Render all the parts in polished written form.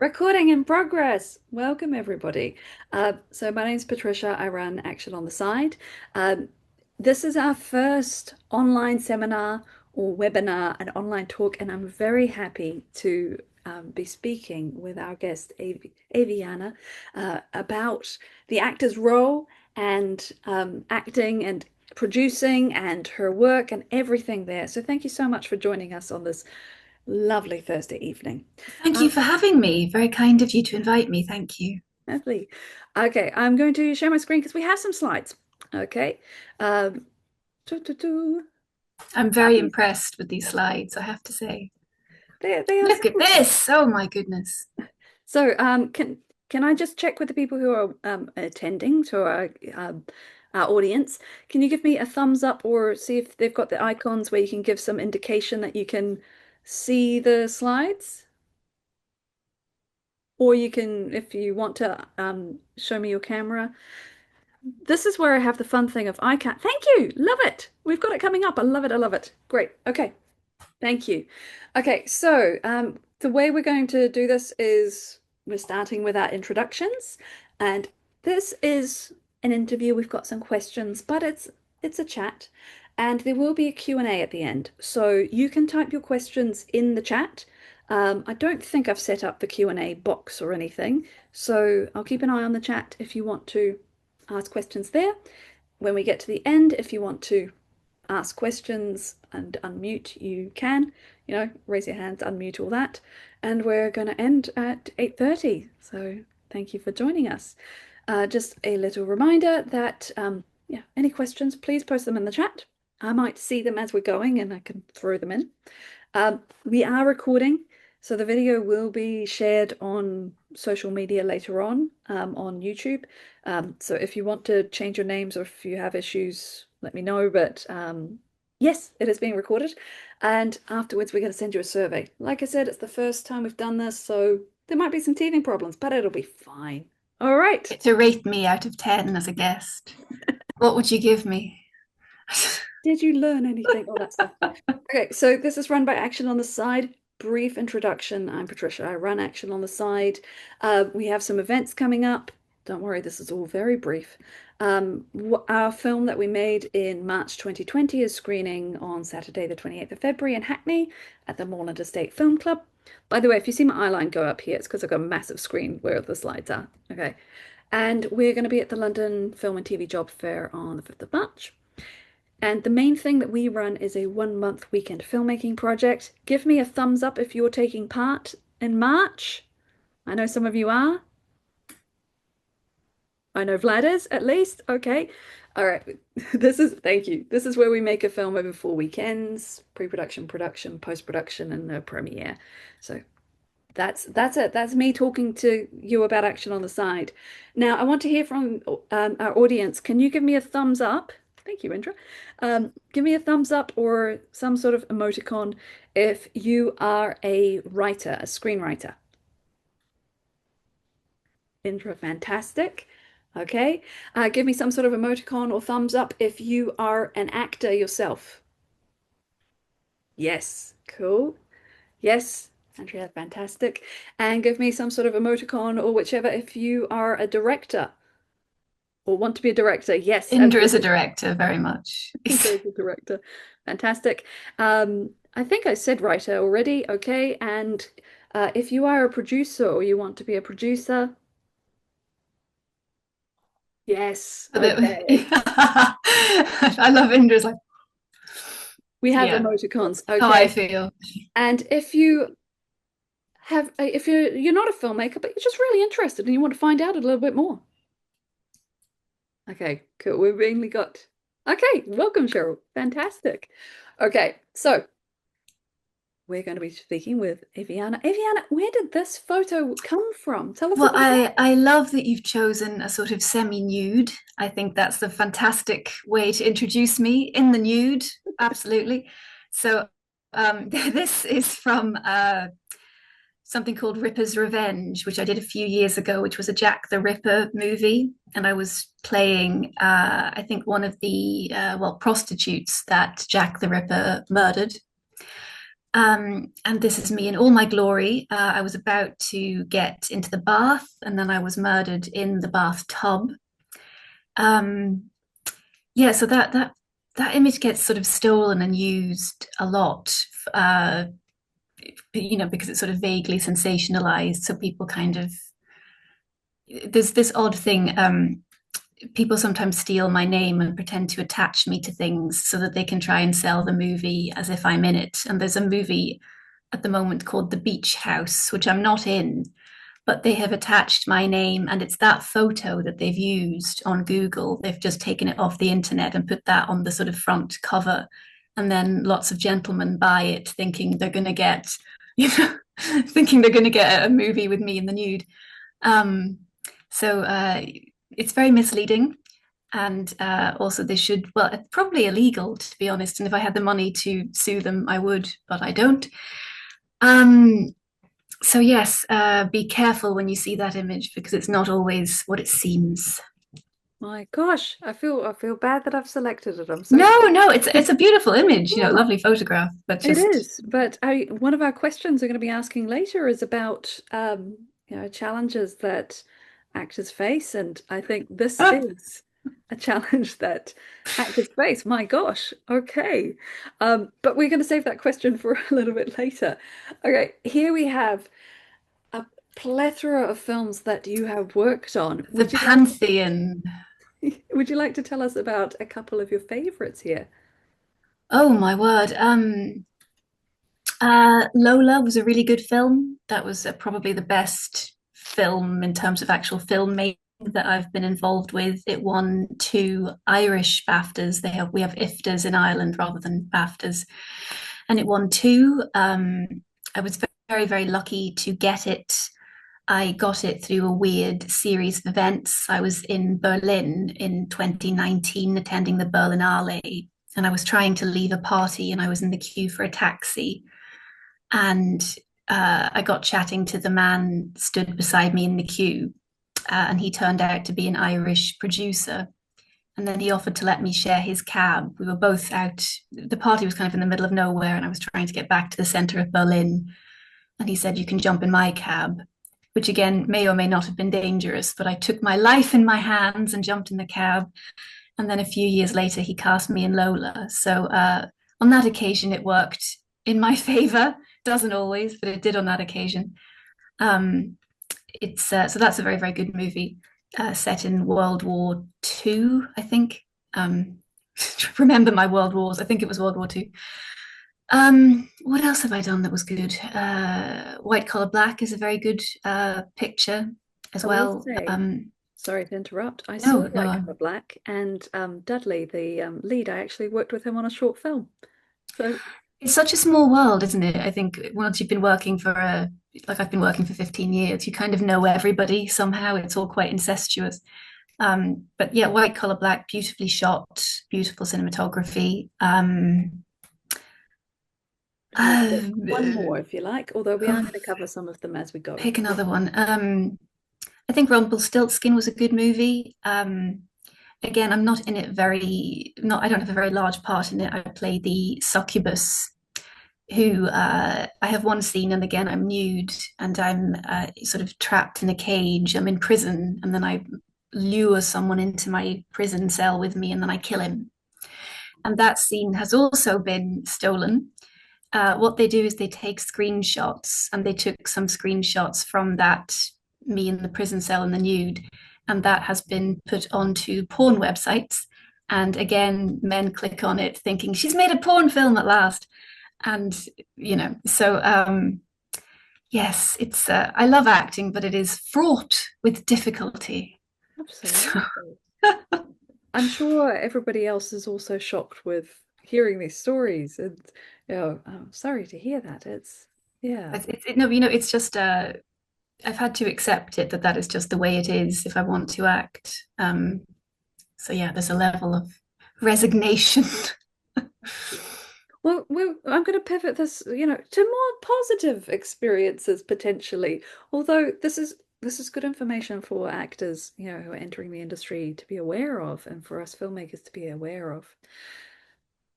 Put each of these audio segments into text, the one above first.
Recording in progress. Welcome, everybody. So, my name's Patricia. I run Action on the Side. Um, this is our first online seminar or webinar, an online talk, and I'm very happy to be speaking with our guest, Aviana, about the actor's role and acting and producing and her work and everything there. So, thank you so much for joining us on this lovely Thursday evening. Thank you Um, for having me. Very kind of you to invite me. Thank you. Lovely. Okay, I'm going to share my screen because we have some slides. Okay. Um, doo, doo, doo. I'm Oh, very impressed with these slides, I have to say. they are Look at so. this. Oh my goodness. So, can I just check with the people who are attending to our audience? Can you give me a thumbs up or see if they've got the icons where you can give some indication that you can see the slides? Or you can, if you want to, show me your camera. This is where I have the fun thing of I can't. Thank you. Love it. We've got it coming up. I love it. I love it. Great. Okay. Thank you. Okay. So, the way we're going to do this is we're starting with our introductions, and this is an interview. We've got some questions, but it's a chat, and there will be a Q&A at the end. So you can type your questions in the chat. I don't think I've set up the Q&A box or anything, so I'll keep an eye on the chat if you want to ask questions there. When we get to the end, if you want to ask questions and unmute, you can, raise your hands, unmute all that. And we're going to end at 8:30. So thank you for joining us. Just a little reminder that, yeah, any questions, please post them in the chat. I might see them as we're going and I can throw them in. We are recording, so the video will be shared on social media later on YouTube. So if you want to change your names or if you have issues, let me know. But yes, it is being recorded. And afterwards, we're going to send you a survey. Like I said, it's the first time we've done this, so there might be some teething problems, but it'll be fine. All right. To rate me out of 10 as a guest, what would you give me? Did you learn anything? All that stuff. Okay, so this is run by Action on the Side. Brief introduction. I'm Patricia. I run Action on the Side. We have some events coming up. Don't worry, this is all very brief. Our film that we made in March 2020 is screening on Saturday, the 28th of February in Hackney at the Moreland Estate Film Club. By the way, if you see my eyeline go up here, it's because I've got a massive screen where the slides are. Okay. And we're going to be at the London Film and TV Job Fair on the 5th of March. And the main thing that we run is a 1 month weekend filmmaking project. Give me a thumbs up if you're taking part in March. I know some of you are. I know Vlad is, at least. Okay. All right. Thank you. This is where we make a film over 4 weekends, pre-production, production, post-production, and the premiere. So that's it. That's me talking to you about Action on the Side. Now, I want to hear from our audience. Can you give me a thumbs up? Thank you, Indra. Give me a thumbs up or some sort of emoticon if you are a writer, a screenwriter. Indra, fantastic. Okay. Give me some sort of emoticon or thumbs up if you are an actor yourself. Yes, cool. Yes, Andrea, fantastic. And give me some sort of emoticon or whichever if you are a director or want to be a director. Yes, Indra is a absolutely. director, very much. There's a director. Fantastic. I think I said writer already. Okay. And if you are a producer or you want to be a producer, yes. Okay. I love Indra's like, We have yeah, emoticons. how I Okay. feel. And if you're not a filmmaker, but you're just really interested and you want to find out a little bit more. Okay, cool. We've mainly got. Okay, welcome, Cheryl. Fantastic. Okay, so we're going to be speaking with Aviana. Aviana, where did this photo come from? Tell us Well, about that. I love that you've chosen a sort of semi-nude. I think that's a fantastic way to introduce me in the nude. Absolutely. So this is from something called Ripper's Revenge, which I did a few years ago, which was a Jack the Ripper movie, and I was playing, I think, one of the prostitutes that Jack the Ripper murdered. And this is me in all my glory. I was about to get into the bath, and then I was murdered in the bathtub. Um, yeah, so that image gets sort of stolen and used a lot, because it's sort of vaguely sensationalized. So people kind of there's this odd thing. People sometimes steal my name and pretend to attach me to things so that they can try and sell the movie as if I'm in it. And there's a movie at the moment called The Beach House, which I'm not in, but they have attached my name, and it's that photo that they've used on Google. They've just taken it off the internet and put that on the sort of front cover. And then lots of gentlemen buy it thinking they're going to get, you know, thinking they're going to get a movie with me in the nude. Um, so it's very misleading. And also, they should, well, it's probably illegal, to be honest. And if I had the money to sue them, I would, but I don't. Um, so yes, be careful when you see that image because it's not always what it seems. My gosh, I feel bad that I've selected it. I'm so No, sorry. no, it's a beautiful image, Yeah, lovely photograph, but it just is. But one of our questions we're going to be asking later is about challenges that actors face, and I think this is a challenge that actors face. My gosh. Okay. But we're going to save that question for a little bit later. Okay, here we have a plethora of films that you have worked on. the pantheon. Would you like to tell us about a couple of your favorites here? Oh my word. Lola was a really good film. That was probably the best film in terms of actual filmmaking that I've been involved with. It won two Irish BAFTAs. We have IFTAs in Ireland rather than BAFTAs, and it won two. I was very, very lucky to get it. I got it through a weird series of events. I was in Berlin in 2019 attending the Berlinale, and I was trying to leave a party, and I was in the queue for a taxi, and I got chatting to the man stood beside me in the queue, and he turned out to be an Irish producer. And then he offered to let me share his cab. We were both out. The party was kind of in the middle of nowhere, and I was trying to get back to the center of Berlin. And he said, "You can jump in my cab," which again may or may not have been dangerous, but I took my life in my hands and jumped in the cab. And then a few years later, he cast me in Lola. So on that occasion, it worked in my favor. Doesn't always, but it did on that occasion. Um, it's so that's a very, very good movie set in World War II, I think. Um, remember my World Wars. I think it was World War II. What else have I done that was good? White Collar Black is a very good picture as I will well. say, sorry to interrupt, I saw No, White no, Collar Black and Dudley, the lead, I actually worked with him on a short film. So, it's such a small world, isn't it? I think once you've been working for like I've been working for 15 years, you kind of know everybody somehow. It's all quite incestuous. But yeah, White Collar Black, beautifully shot, beautiful cinematography. and we've got one Uh, more if you like, although we are oh, going to cover some of them as we go. pick another one. I think Rumpelstiltskin was a good movie. Again, I'm not in it very, not, I don't have a very large part in it. I play the succubus who I have one scene, and again, I'm nude and I'm sort of trapped in a cage. I'm in prison, and then I lure someone into my prison cell with me, and then I kill him. And that scene has also been stolen. What they do is they take screenshots, and they took some screenshots from that me in the prison cell in the nude, and that has been put onto porn websites. And again, men click on it thinking she's made a porn film at last. And yes, it's I love acting, but it is fraught with difficulty. So, Absolutely. I'm sure everybody else is also shocked with hearing these stories, and I'm sorry to hear that. It's yeah. no, it's just I've had to accept it that that is just the way it is if I want to act. So yeah, there's a level of resignation. Well, I'm going to pivot this, to more positive experiences potentially. Although this is good information for actors, who are entering the industry to be aware of, and for us filmmakers to be aware of.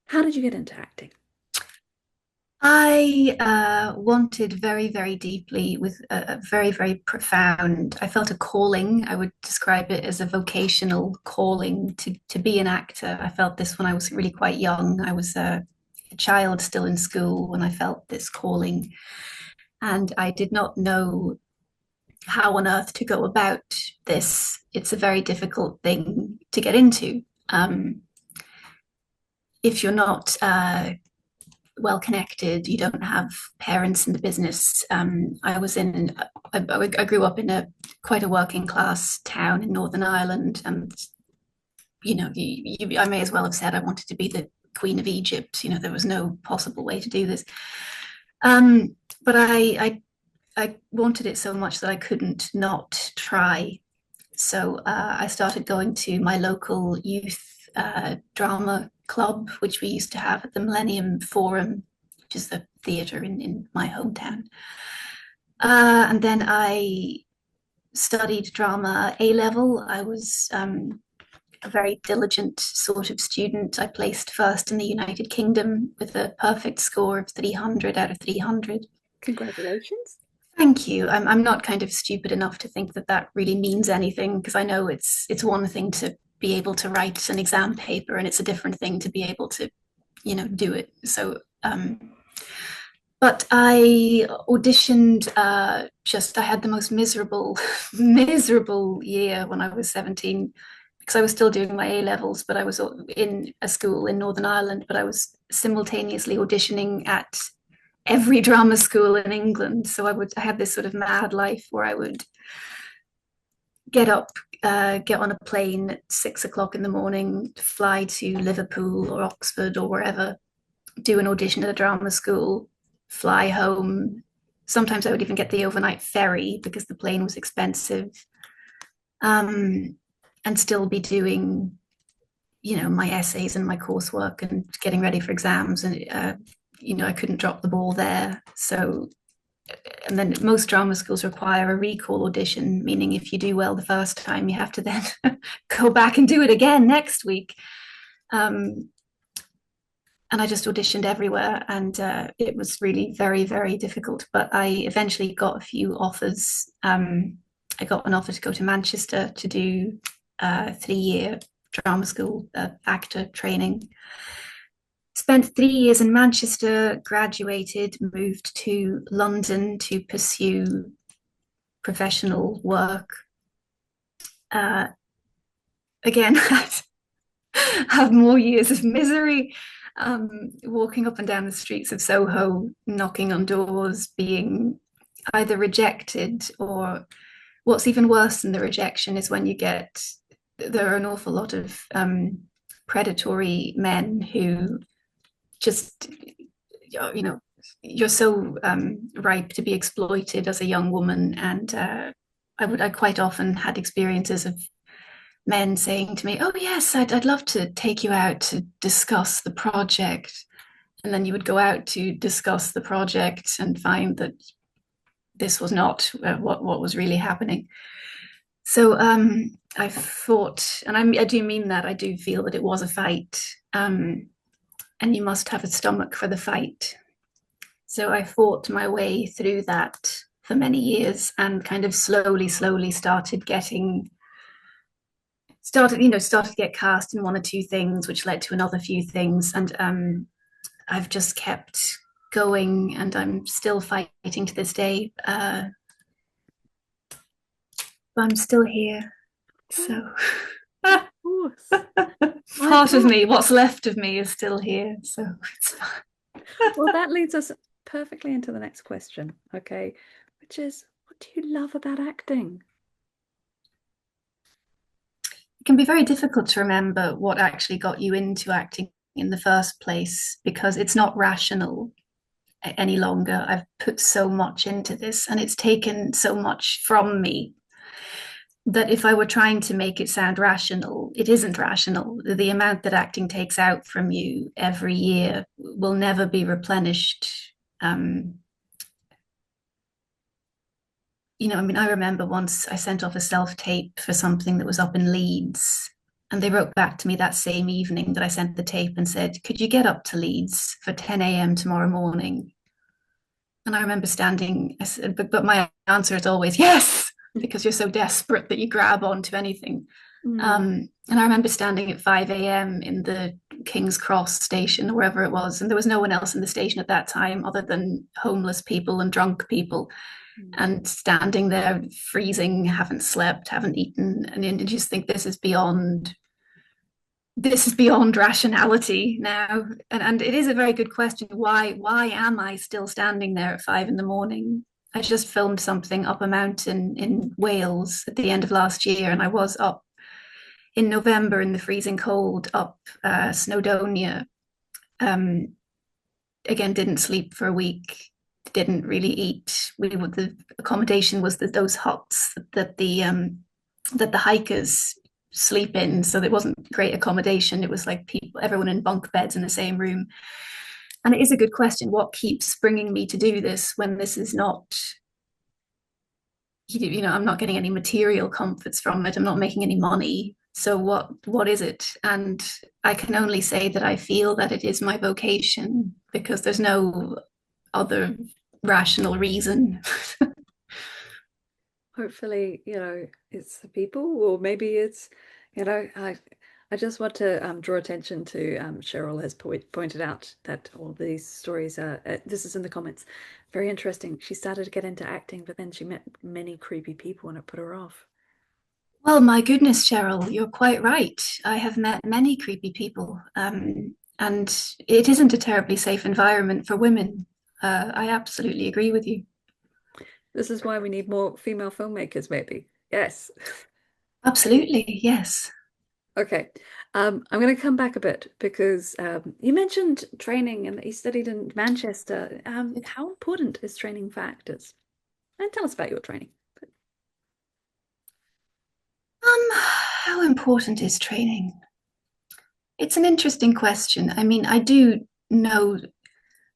How did you get into acting? I wanted very, very deeply, with a very, very profound. I felt a calling. I would describe it as a vocational calling to be an actor. I felt this when I was really quite young. I was a child still in school when I felt this calling, and I did not know how on earth to go about this. It's a very difficult thing to get into. If you're not well connected, you don't have parents in the business. I grew up in a quite a working class town in Northern Ireland, and I may as well have said I wanted to be the Queen of Egypt. There was no possible way to do this. But I wanted it so much that I couldn't not try. So I started going to my local youth drama club, which we used to have at the Millennium Forum, which is the theatre in my hometown. And then I studied drama A level. I was a very diligent sort of student. I placed first in the United Kingdom with a perfect score of 300 out of 300. Congratulations. Thank you. I'm not kind of stupid enough to think that that really means anything, because I know it's one thing to be able to write an exam paper, and it's a different thing to be able to, do it. So, but I auditioned. I had the most miserable, miserable year when I was 17, because I was still doing my A levels, but I was in a school in Northern Ireland, but I was simultaneously auditioning at every drama school in England. So I had this sort of mad life where I would get up, get on a plane at 6 o'clock in the morning, fly to Liverpool or Oxford or wherever, do an audition at a drama school, fly home. Sometimes I would even get the overnight ferry because the plane was expensive, and still be doing, my essays and my coursework and getting ready for exams. And I couldn't drop the ball there. So, and then most drama schools require a recall audition, meaning if you do well the first time, you have to then go back and do it again next week. And I just auditioned everywhere, and it was really very, very difficult. But I eventually got a few offers. I got an offer to go to Manchester to do a 3-year drama school actor training. Spent 3 years in Manchester, graduated, moved to London to pursue professional work. Again, have more years of misery, walking up and down the streets of Soho, knocking on doors, being either rejected, or what's even worse than the rejection is when there are an awful lot of predatory men who just, you're so ripe to be exploited as a young woman. And I quite often had experiences of men saying to me, "Oh yes, I'd love to take you out to discuss the project," and then you would go out to discuss the project and find that this was not what was really happening. So I fought, and I do mean that. I do feel that it was a fight, and you must have a stomach for the fight. So I fought my way through that for many years, and kind of slowly, slowly started to get cast in one or two things, which led to another few things. And I've just kept going, and I'm still fighting to this day. But I'm still here. So Of course. part of me, what's left of me, is still here. So it's fine. Well, that leads us perfectly into the next question, okay? Which is, what do you love about acting? It can be very difficult to remember what actually got you into acting in the first place, because it's not rational any longer. I've put so much into this, and it's taken so much from me, that if I were trying to make it sound rational, it isn't rational. The amount that acting takes out from you every year will never be replenished. I remember once I sent off a self tape for something that was up in Leeds, And they wrote back to me that same evening that I sent the tape and said, "Could you get up to Leeds for 10 a.m. tomorrow morning?" And I remember standing, I said, but my answer is always yes, because you're so desperate that you grab onto anything. Mm. And I remember standing at 5 a.m. in the King's Cross station or wherever it was, and there was no one else in the station at that time other than homeless people and drunk people. Mm. And standing there freezing, haven't slept, haven't eaten, and you just think this is beyond rationality now. And it is a very good question. Why am I still standing there at 5 in the morning? I just filmed something up a mountain in Wales at the end of last year, and I was up in November in the freezing cold up Snowdonia. Um, Again, didn't sleep for a week, didn't really eat. The accommodation was those huts that the hikers sleep in, so it wasn't great accommodation. It was like everyone in bunk beds in the same room. And it is a good question. What keeps bringing me to do this when this is not, I'm not getting any material comforts from it. I'm not making any money. So what is it? And I can only say that I feel that it is my vocation because there's no other rational reason. Hopefully, it's the people, or maybe it's, I just want to draw attention to Cheryl has pointed out that all these stories are, this is in the comments, very interesting. She started to get into acting, but then she met many creepy people and it put her off. Well, my goodness, Cheryl, you're quite right. I have met many creepy people, and it isn't a terribly safe environment for women. I absolutely agree with you. This is why we need more female filmmakers, maybe. Yes. Absolutely, yes. Okay. I'm going to come back a bit because you mentioned training and that you studied in Manchester. How important is training for actors? And tell us about your training. How important is training? It's an interesting question. I mean, I do know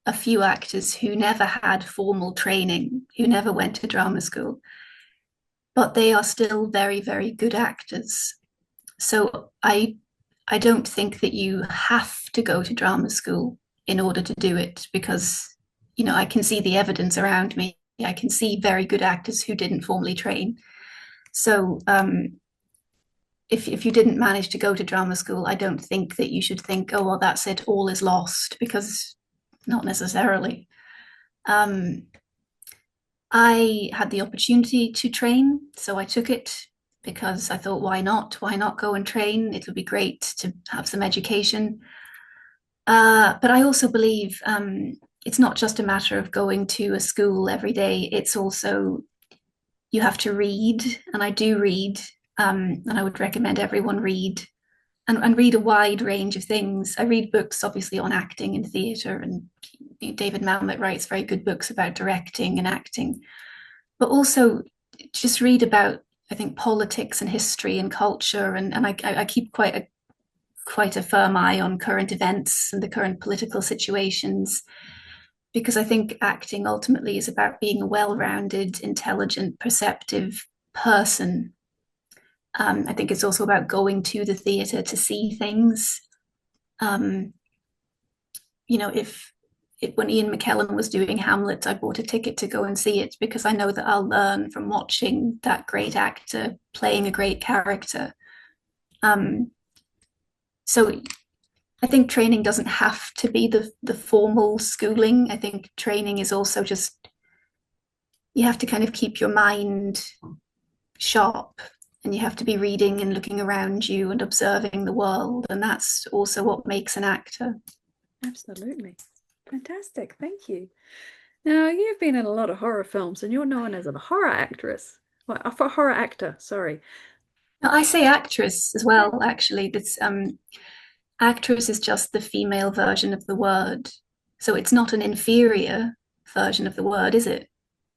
a few actors who never had formal training, who never went to drama school, but they are still very, very good actors. So I don't think that you have to go to drama school in order to do it because I can see the evidence around me. I can see very good actors who didn't formally train. So if you didn't manage to go to drama school, I don't think that you should think, oh well, that's it, all is lost, because not necessarily. Um, I had the opportunity to train, so I took it because I thought, why not? Why not go and train? It'll be great to have some education. But I also believe it's not just a matter of going to a school every day. It's also you have to read, and I do read, and I would recommend everyone read and read a wide range of things. I read books, obviously, on acting and theatre, and David Mamet writes very good books about directing and acting, but also just read about, I think, politics and history and culture, and I keep quite a firm eye on current events and the current political situations, because I think acting ultimately is about being a well-rounded, intelligent, perceptive person. I think it's also about going to the theatre to see things. Um, if when Ian McKellen was doing Hamlet, I bought a ticket to go and see it because I know that I'll learn from watching that great actor playing a great character. Um, so I think training doesn't have to be the formal schooling. I think training is also just you have to kind of keep your mind sharp, and you have to be reading and looking around you and observing the world, and that's also what makes an actor. Absolutely. Fantastic. Thank you. Now, you've been in a lot of horror films and you're known as a horror actress. Well, a horror actor, sorry. Now, I say actress as well, actually. This actress is just the female version of the word. So it's not an inferior version of the word, is it?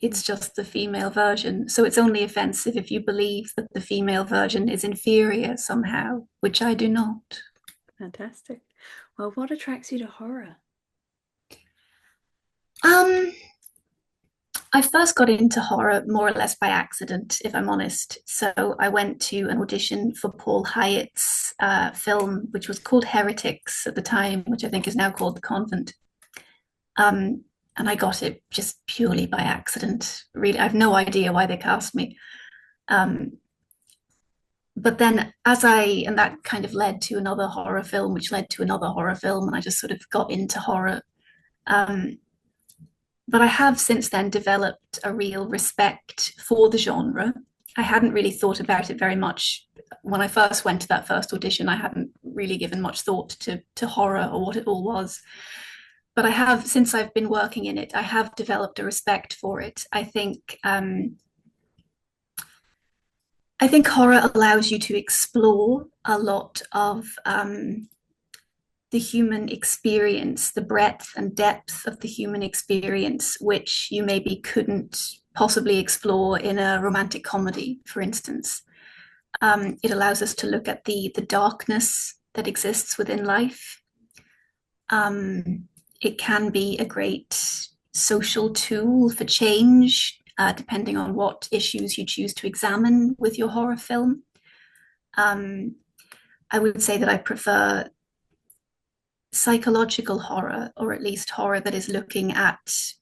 It's just the female version. So it's only offensive if you believe that the female version is inferior somehow, which I do not. Fantastic. Well, what attracts you to horror? Um, I first got into horror more or less by accident, if I'm honest. So I went to an audition for Paul Hyatt's film, which was called Heretics at the time, which I think is now called The Convent. Um, and I got it just purely by accident. Really, I have no idea why they cast me. Um, but then and that kind of led to another horror film, which led to another horror film, and I just sort of got into horror. Um, but I have since then developed a real respect for the genre. I hadn't really thought about it very much when I first went to that first audition. I hadn't really given much thought to horror or what it all was. But I have, since I've been working in it, I have developed a respect for it. I think horror allows you to explore a lot of the human experience, the breadth and depth of the human experience, which you maybe couldn't possibly explore in a romantic comedy, for instance. It allows us to look at the darkness that exists within life. It can be a great social tool for change, depending on what issues you choose to examine with your horror film. I would say that I prefer psychological horror, or at least horror that is looking at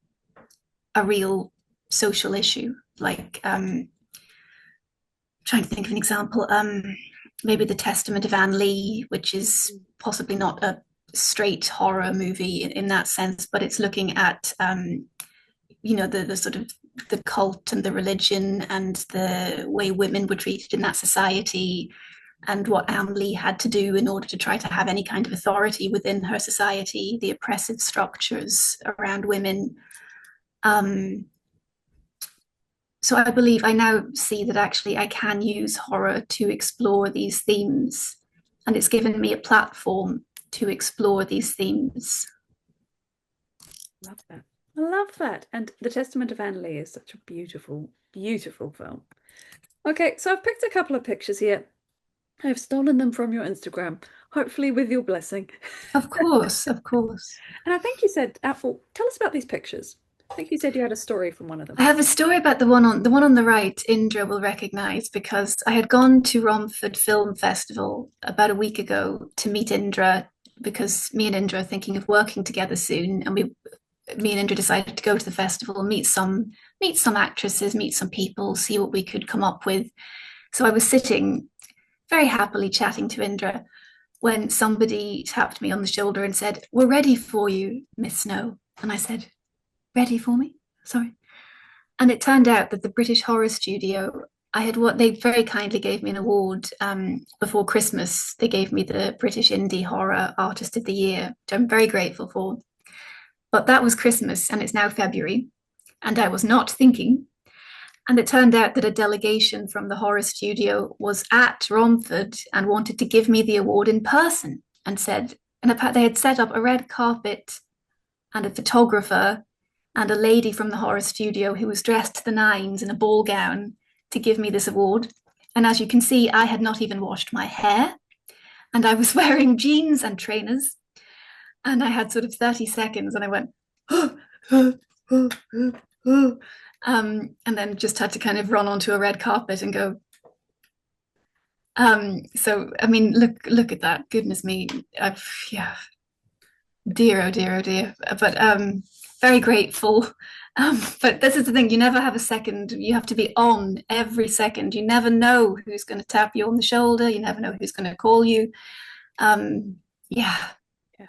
a real social issue. Like, trying to think of an example, maybe The Testament of Anne Lee, which is possibly not a straight horror movie in that sense, but it's looking at, the sort of the cult and the religion and the way women were treated in that society, and what Anne Lee had to do in order to try to have any kind of authority within her society, the oppressive structures around women. So I believe I now see that actually I can use horror to explore these themes, and it's given me a platform to explore these themes. Love that. I love that. And The Testament of Anne Lee is such a beautiful, beautiful film. Okay, so I've picked a couple of pictures here. I've stolen them from your Instagram, hopefully with your blessing. Of course, of course. And I think you said, Apple, tell us about these pictures. I think you said you had a story from one of them. I have a story about the one on the right. Indra will recognize, because I had gone to Romford Film Festival about a week ago to meet Indra, because me and Indra are thinking of working together soon, and me and Indra decided to go to the festival, meet some actresses, meet some people, see what we could come up with. So I was sitting very happily chatting to Indra when somebody tapped me on the shoulder and said, "We're ready for you, Miss Snow." And I said, "Ready for me? Sorry." And it turned out that the British Horror Studio, they very kindly gave me an award before Christmas. They gave me the British Indie Horror Artist of the Year, which I'm very grateful for. But that was Christmas, and it's now February, and I was not thinking. And it turned out that a delegation from the horror studio was at Romford and wanted to give me the award in person, and they had set up a red carpet and a photographer and a lady from the horror studio who was dressed to the nines in a ball gown to give me this award. And as you can see, I had not even washed my hair, and I was wearing jeans and trainers. And I had sort of 30 seconds, and I went, and then just had to kind of run onto a red carpet and go. So I mean, look at that. Goodness me. Yeah, dear, oh dear, oh dear. But very grateful. But this is the thing, you never have a second. You have to be on every second. You never know who's going to tap you on the shoulder. You never know who's going to call you. Yeah. Yeah.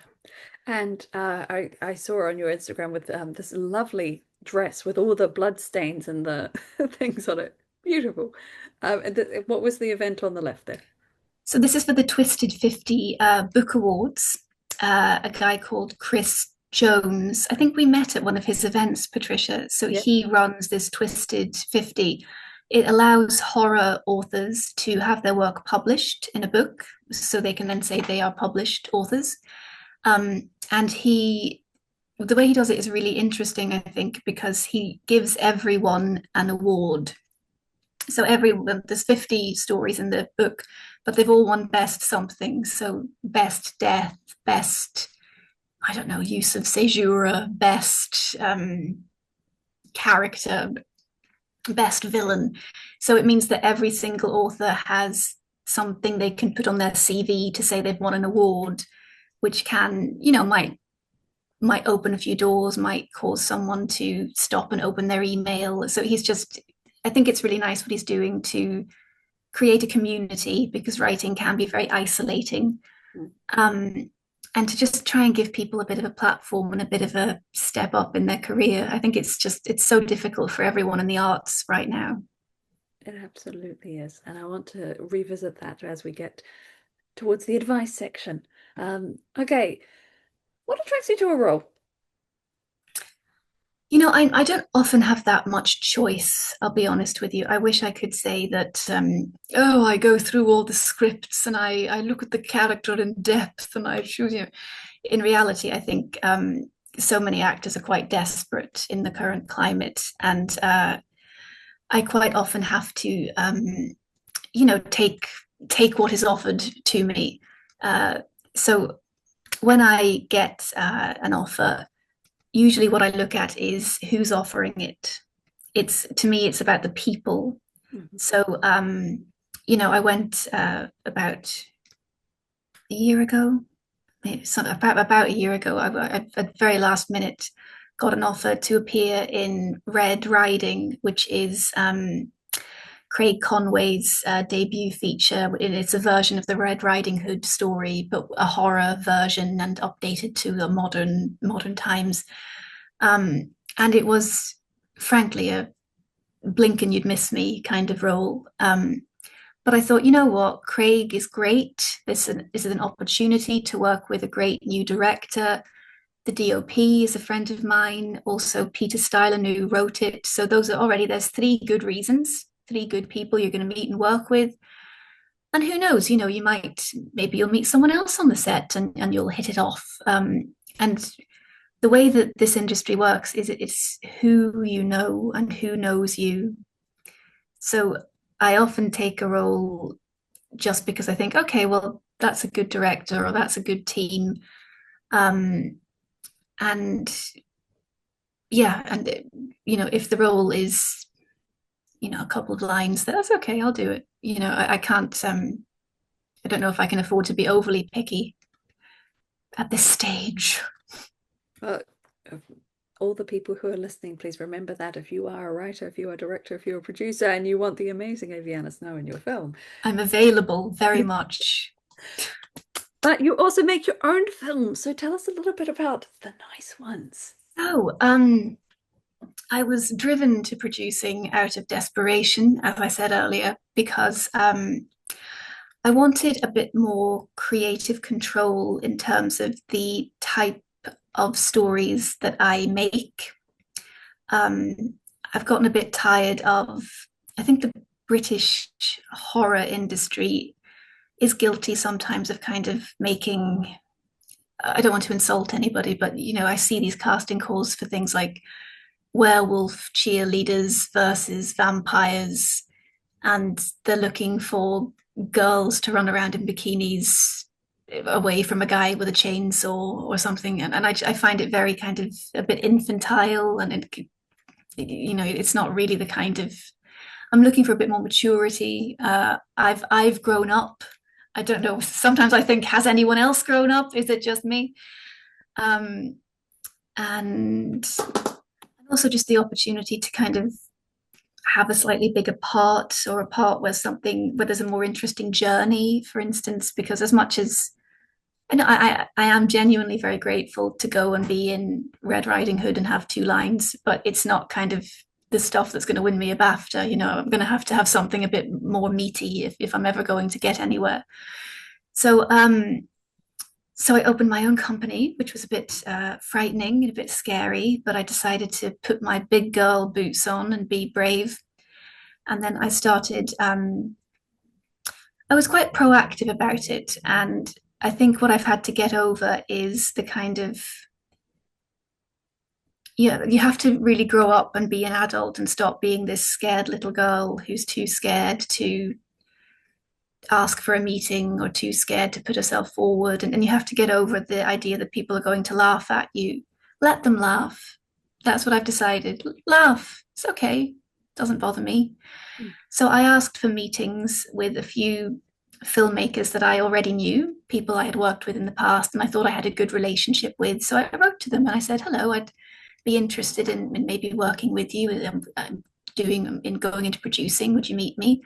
And I saw on your Instagram with this lovely dress with all the blood stains and the things on it. Beautiful. What was the event on the left there? So this is for the Twisted 50 Book Awards. A guy called Chris Jones. I think we met at one of his events, Patricia. So Yeah. he runs this Twisted 50. It allows horror authors to have their work published in a book, so they can then say they are published authors. And the way he does it is really interesting, I think, because he gives everyone an award. So there's 50 stories in the book, but they've all won best something. So best death, best, I don't know, use of caesura, best character, best villain. So it means that every single author has something they can put on their CV to say they've won an award, which can, might open a few doors, might cause someone to stop and open their email. So I think it's really nice what he's doing to create a community, because writing can be very isolating. Um, and to just try and give people a bit of a platform and a bit of a step up in their career. I think it's so difficult for everyone in the arts right now. It absolutely is. And I want to revisit that as we get towards the advice section. Okay. What attracts you to a role? I don't often have that much choice, I'll be honest with you. I wish I could say that, oh, I go through all the scripts and I look at the character in depth and I choose, In reality, I think so many actors are quite desperate in the current climate. And I quite often have to, take what is offered to me. So when I get an offer, usually what I look at is who's offering it. It's to me, it's about the people. Mhm. So, I went about a year ago, maybe about a year ago. I at very last minute got an offer to appear in Red Riding, which is Craig Conway's debut feature. It's a version of the Red Riding Hood story, but a horror version and updated to the modern times. And it was, frankly, a blink and you'd miss me kind of role. But I thought, you know what, Craig is great. This is an opportunity to work with a great new director. The DOP is a friend of mine, also Peter Stylen, who wrote it. So there's three good reasons, three good people you're going to meet and work with. And who knows, maybe you'll meet someone else on the set and you'll hit it off. And the way that this industry works is it's who you know and who knows you. So I often take a role just because I think, okay, well, that's a good director or that's a good team. And yeah, and if the role is, a couple of lines, that's okay, I'll do it. I can't, I don't know if I can afford to be overly picky at this stage. Well, all the people who are listening, please remember that if you are a writer, if you are a director, if you're a producer, and you want the amazing Aviana Snow in your film, I'm available very much. but you also make your own films. So tell us a little bit about the nice ones. Oh, I was driven to producing out of desperation, as I said earlier, because I wanted a bit more creative control in terms of the type of stories that I make. I've gotten a bit tired of, I think the British horror industry is guilty sometimes of kind of making, I don't want to insult anybody, but I see these casting calls for things like werewolf cheerleaders versus vampires, and they're looking for girls to run around in bikinis away from a guy with a chainsaw or something. And I find it very kind of a bit infantile, and it's not really the kind of, I'm looking for a bit more maturity. I've grown up. I don't know. Sometimes I think, has anyone else grown up? Is it just me? And also just the opportunity to kind of have a slightly bigger part, or a part where there's a more interesting journey, for instance, because as much as I am genuinely very grateful to go and be in Red Riding Hood and have two lines, but it's not kind of the stuff that's going to win me a BAFTA. I'm going to have something a bit more meaty if I'm ever going to get anywhere. So so I opened my own company, which was a bit frightening and a bit scary, but I decided to put my big girl boots on and be brave. And then I started, I was quite proactive about it. And I think what I've had to get over is the kind of, yeah, you have to really grow up and be an adult and stop being this scared little girl who's too scared to ask for a meeting or too scared to put herself forward. And you have to get over the idea that people are going to laugh at you. Let them laugh. That's what I've decided. Laugh. It's okay. Doesn't bother me. Mm. So I asked for meetings with a few filmmakers that I already knew, people I had worked with in the past, and I thought I had a good relationship with. So I wrote to them and I said, "Hello, I'd be interested in maybe working with you. Doing in going into producing. Would you meet me?"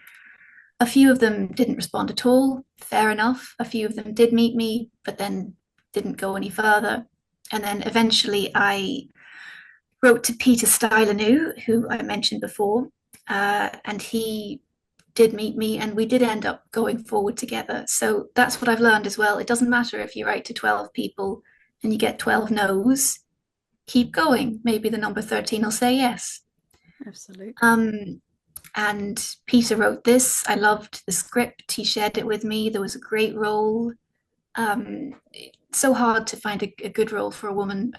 A few of them didn't respond at all. Fair enough. A few of them did meet me, but then didn't go any further. And then eventually I wrote to Peter Stylanu, who I mentioned before, and he did meet me, and we did end up going forward together. So that's what I've learned as well. It doesn't matter if you write to 12 people and you get 12 no's, keep going. Maybe the number 13 will say yes. Absolutely. And Peter wrote this. I loved the script. He shared it with me. There was a great role. It's so hard to find a good role for a woman.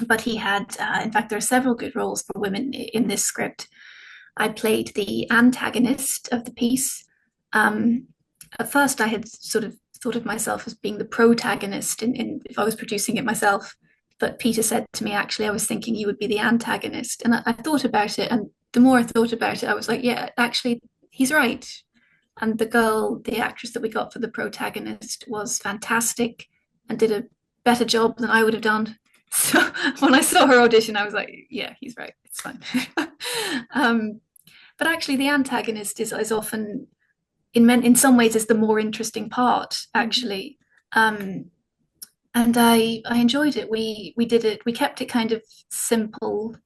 But he had, in fact, there are several good roles for women in this script. I played the antagonist of the piece. At first, I had sort of thought of myself as being the protagonist if I was producing it myself. But Peter said to me, actually, I was thinking you would be the antagonist. And I thought about it. And the more I thought about it, I was like, yeah, actually, he's right. And the girl, the actress that we got for the protagonist, was fantastic and did a better job than I would have done. So when I saw her audition, I was like, yeah, he's right. It's fine. But actually, the antagonist is often, in some ways, is the more interesting part, actually. And I enjoyed it. We did it. We kept it kind of simple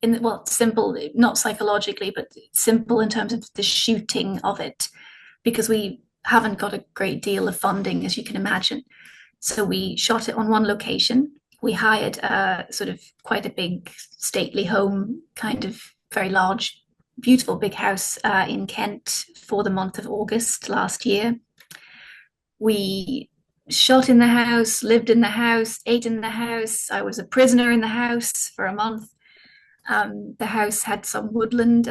simple, not psychologically, but simple in terms of the shooting of it, because we haven't got a great deal of funding, as you can imagine. So we shot it on one location. We hired a sort of quite a big stately home, kind of very large, beautiful big house in Kent for the month of August last year. We shot in the house, lived in the house, ate in the house. I was a prisoner in the house for a month. The house had some woodland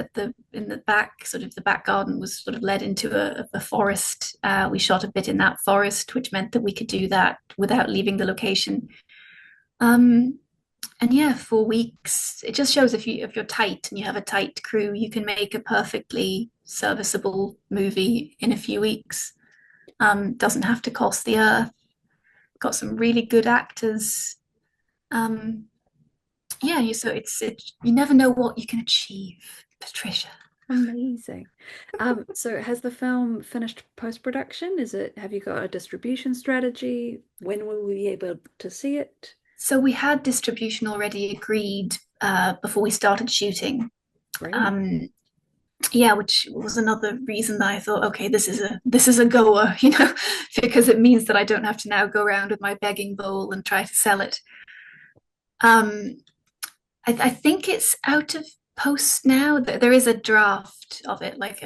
in the back, sort of the back garden was sort of led into a forest. We shot a bit in that forest, which meant that we could do that without leaving the location. And yeah, 4 weeks. It just shows if you're tight and you have a tight crew, you can make a perfectly serviceable movie in a few weeks. Doesn't have to cost the earth. Got some really good actors. Um, yeah, so you never know what you can achieve, Patricia. Amazing. So has the film finished post-production? Have you got a distribution strategy? When will we be able to see it? So we had distribution already agreed before we started shooting. Great. Yeah, which was another reason that I thought, okay, this is a goer, because it means that I don't have to now go around with my begging bowl and try to sell it. I think it's out of post now. There is a draft of it, like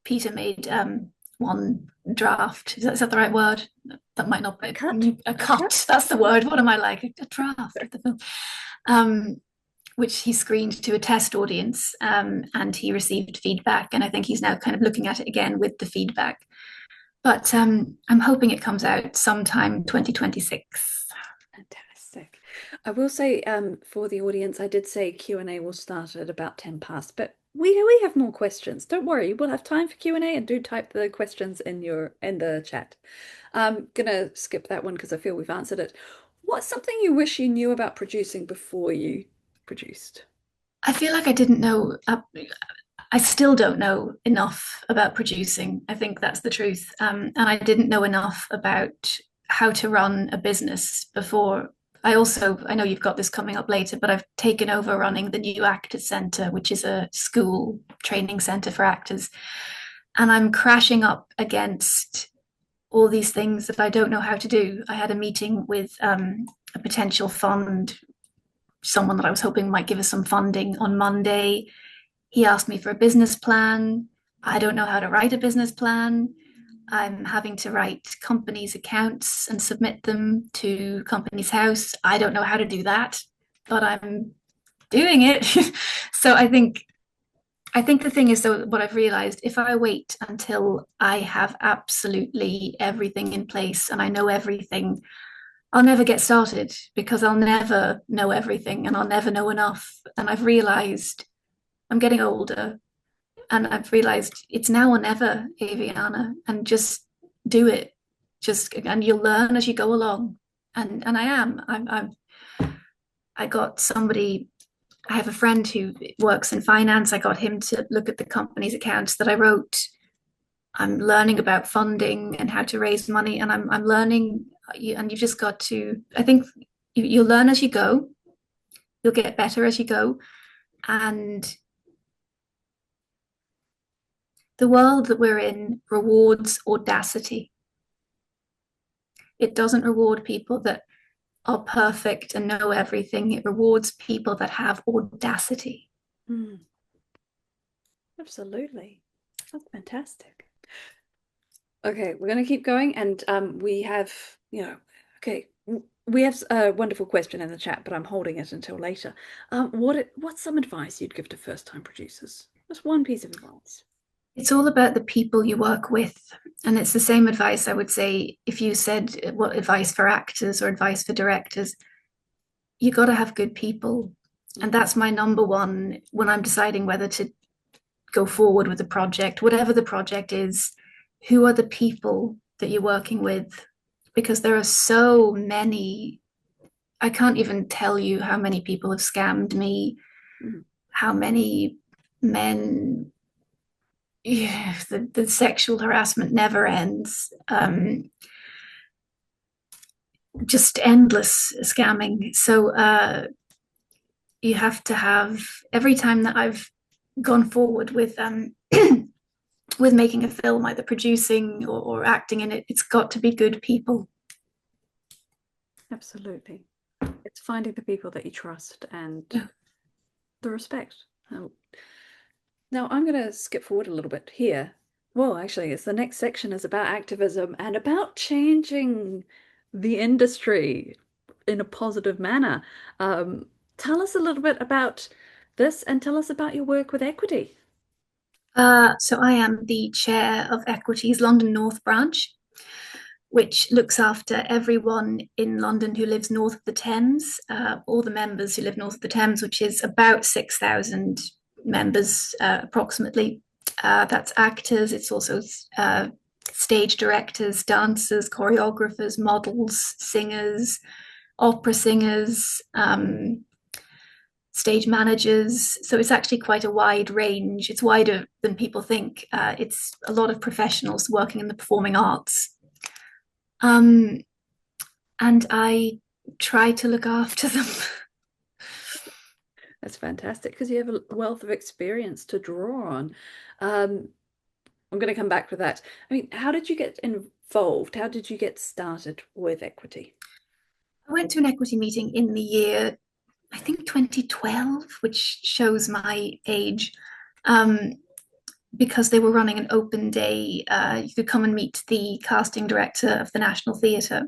Peter made one draft. Is that the right word? That might not be A cut. a cut. That's the word. What am I like? A draft of the film. Which he screened to a test audience, and he received feedback. And I think he's now kind of looking at it again with the feedback. But I'm hoping it comes out sometime 2026. Fantastic. I will say, for the audience, I did say Q&A will start at about 10 past, but we have more questions. Don't worry, we'll have time for Q&A, and do type the questions in the chat. I'm gonna skip that one because I feel we've answered it. What's something you wish you knew about producing before you produced? I feel like I didn't know. I still don't know enough about producing. I think that's the truth. And I didn't know enough about how to run a business before. I know you've got this coming up later, but I've taken over running the New Actors Centre, which is a school training centre for actors. And I'm crashing up against all these things that I don't know how to do. I had a meeting with a potential fund, someone that I was hoping might give us some funding on Monday. He asked me for a business plan. I don't know how to write a business plan. I'm having to write companies' accounts and submit them to Companies House. I don't know how to do that, but I'm doing it. So I think the thing is, though, what I've realized, if I wait until I have absolutely everything in place and I know everything, I'll never get started because I'll never know everything and I'll never know enough. And I've realized I'm getting older and I've realized it's now or never, Aviana, and just do it. Just and you'll learn as you go along. And I am. I got somebody. I have a friend who works in finance. I got him to look at the company's accounts that I wrote. I'm learning about funding and how to raise money, and I'm learning. And you've just got to. I think you'll learn as you go. You'll get better as you go, and the world that we're in rewards audacity. It doesn't reward people that are perfect and know everything. It rewards people that have audacity. Mm, absolutely. That's fantastic. Okay, we're going to keep going, and we have, okay, we have a wonderful question in the chat, but I'm holding it until later. What's some advice you'd give to first-time producers? Just one piece of advice. It's all about the people you work with. And it's the same advice I would say if you said what advice for actors or advice for directors, you got to have good people. And that's my number one when I'm deciding whether to go forward with a project, whatever the project is, who are the people that you're working with? Because there are so many, I can't even tell you how many people have scammed me, how many men, yeah, the sexual harassment never ends. Just endless scamming. So you have to have every time that I've gone forward with with making a film, either producing or acting in it, it's got to be good people. Absolutely. It's finding the people that you trust and the respect. Now I'm going to skip forward a little bit here. Well, actually, it's the next section is about activism and about changing the industry in a positive manner. Tell us a little bit about this and tell us about your work with Equity. So I am the chair of Equity's London North branch, which looks after everyone in London who lives north of the Thames, all the members who live north of the Thames, which is about 6,000 members approximately. That's actors, it's also stage directors, dancers, choreographers, models, singers, opera singers, stage managers. So it's actually quite a wide range. It's wider than people think. It's a lot of professionals working in the performing arts. And I try to look after them. That's fantastic because you have a wealth of experience to draw on. I'm going to come back to that. I mean, how did you get involved? How did you get started with Equity? I went to an Equity meeting in the year, I think 2012, which shows my age, because they were running an open day. You could come and meet the casting director of the National Theatre.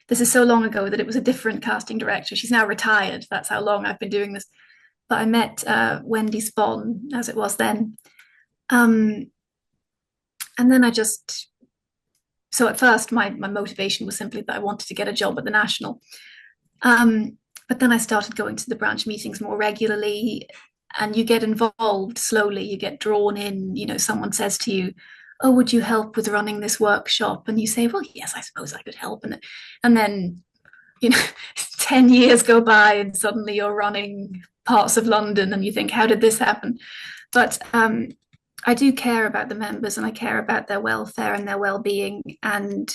This is so long ago that it was a different casting director. She's now retired. That's how long I've been doing this. But I met Wendy Spon, as it was then. And then so at first my motivation was simply that I wanted to get a job at the National. But then I started going to the branch meetings more regularly, and you get involved slowly. You get drawn in. Someone says to you, "Oh, would you help with running this workshop?" And you say, "Well, yes, I suppose I could help." And then 10 years go by and suddenly you're running parts of London and you think, how did this happen? But I do care about the members and I care about their welfare and their well-being. And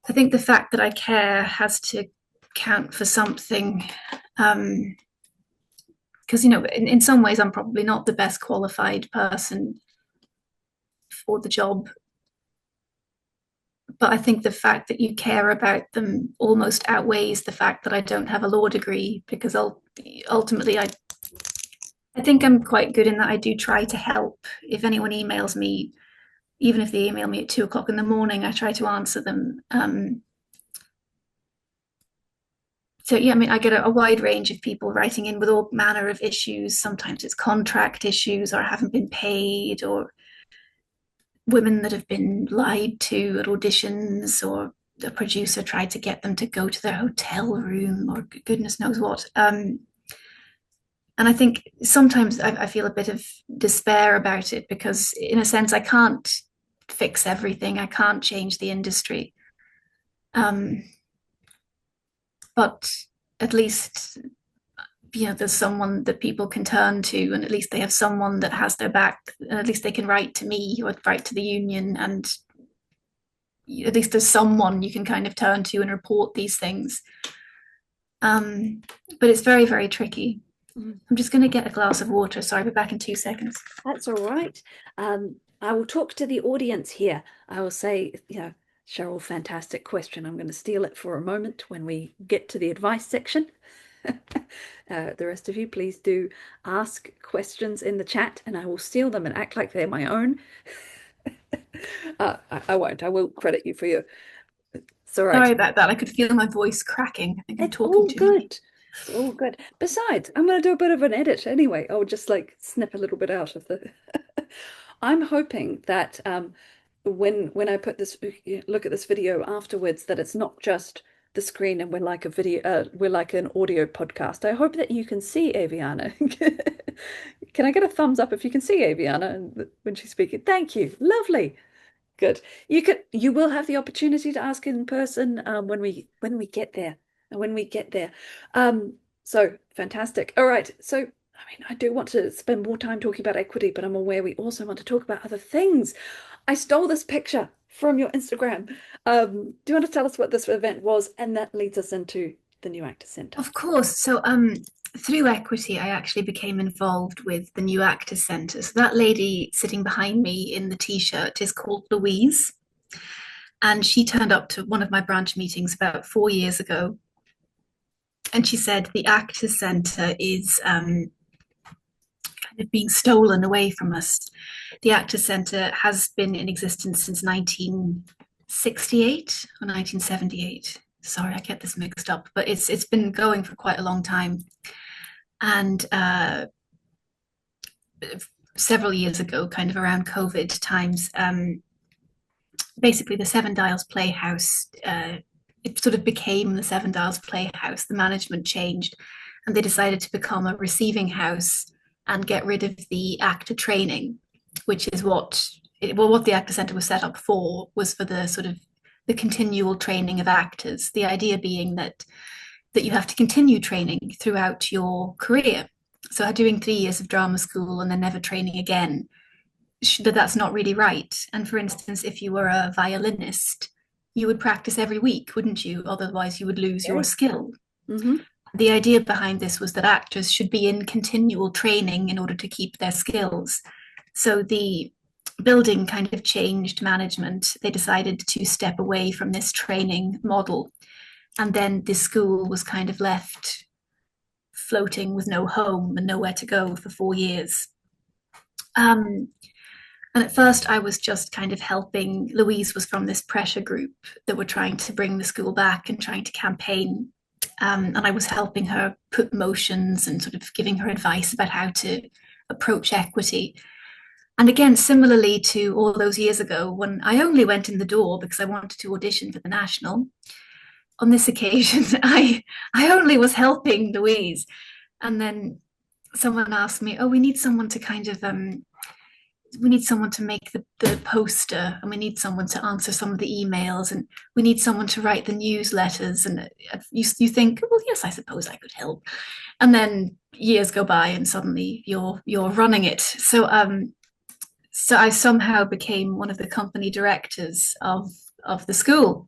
I think the fact that I care has to count for something. Because, in some ways, I'm probably not the best qualified person for the job. But I think the fact that you care about them almost outweighs the fact that I don't have a law degree, because ultimately I think I'm quite good in that I do try to help. If anyone emails me, even if they email me at 2 o'clock in the morning, I try to answer them. So yeah, I mean, I get a wide range of people writing in with all manner of issues. Sometimes it's contract issues, or I haven't been paid, or women that have been lied to at auditions, or the producer tried to get them to go to their hotel room or goodness knows what. And I think sometimes I feel a bit of despair about it because, in a sense, I can't fix everything. I can't change the industry. But at least, there's someone that people can turn to, and at least they have someone that has their back, and at least they can write to me or write to the union, and at least there's someone you can kind of turn to and report these things. But it's very, very tricky. I'm just going to get a glass of water. Sorry, I'll be back in 2 seconds. That's all right. I will talk to the audience here. I will say, Cheryl, fantastic question. I'm going to steal it for a moment when we get to the advice section. The rest of you, please do ask questions in the chat and I will steal them and act like they're my own. I won't. I will credit you for your... It's all right. Sorry about that. I could feel my voice cracking. I think I'm It's talking all too good. much. It's all good. Besides, I'm going to do a bit of an edit anyway. I'll just like snip a little bit out of the... I'm hoping that when I put this, look at this video afterwards, that it's not just the screen and we're like a video, we're like an audio podcast. I hope that you can see Aviana. Can I get a thumbs up if you can see Aviana when she's speaking? Thank you. Lovely. Good. You will have the opportunity to ask in person when we get there. And when we get there. So fantastic. All right. So I mean, I do want to spend more time talking about equity, but I'm aware we also want to talk about other things. I stole this picture from your Instagram. Do you want to tell us what this event was? And that leads us into the New Actors Centre. Of course. So through equity, I actually became involved with the New Actors Centre. So that lady sitting behind me in the t-shirt is called Louise. And she turned up to one of my branch meetings about 4 years ago. And she said the Actors Centre is kind of being stolen away from us. The Actors Centre has been in existence since 1968 or 1978. Sorry, I get this mixed up, but it's been going for quite a long time. And several years ago, kind of around COVID times, basically the Seven Dials Playhouse, it sort of became the Seven Dials Playhouse. The management changed and they decided to become a receiving house and get rid of the actor training, which is what the Actors Centre was set up for, was for the sort of the continual training of actors. The idea being that you have to continue training throughout your career. So doing 3 years of drama school and then never training again, that's not really right. And for instance, if you were a violinist, you would practice every week, wouldn't you? Otherwise you would lose your skill. Mm-hmm. The idea behind this was that actors should be in continual training in order to keep their skills. So the building kind of changed management. They decided to step away from this training model. And then the school was kind of left floating with no home and nowhere to go for 4 years. And at first I was just kind of helping. Louise was from this pressure group that were trying to bring the school back and trying to campaign. And I was helping her put motions and sort of giving her advice about how to approach equity. And again, similarly to all those years ago, when I only went in the door because I wanted to audition for the National, on this occasion, I only was helping Louise. And then someone asked me, oh, we need someone to kind of, we need someone to make the poster, and we need someone to answer some of the emails, and we need someone to write the newsletters. And you think, well, yes, I suppose I could help. And then years go by and suddenly you're running it. So I somehow became one of the company directors of the school,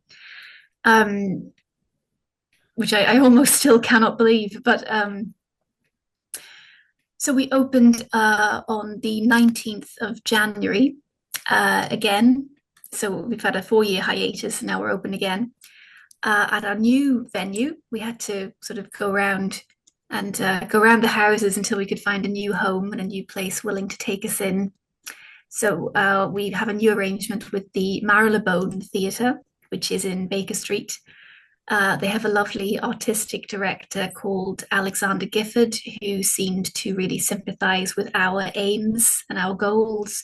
which I almost still cannot believe. But so we opened on the 19th of January again. So we've had a 4-year hiatus and now we're open again. At our new venue, we had to sort of go around the houses until we could find a new home and a new place willing to take us in. So we have a new arrangement with the Marylebone Theatre, which is in Baker Street. They have a lovely artistic director called Alexander Gifford, who seemed to really sympathize with our aims and our goals.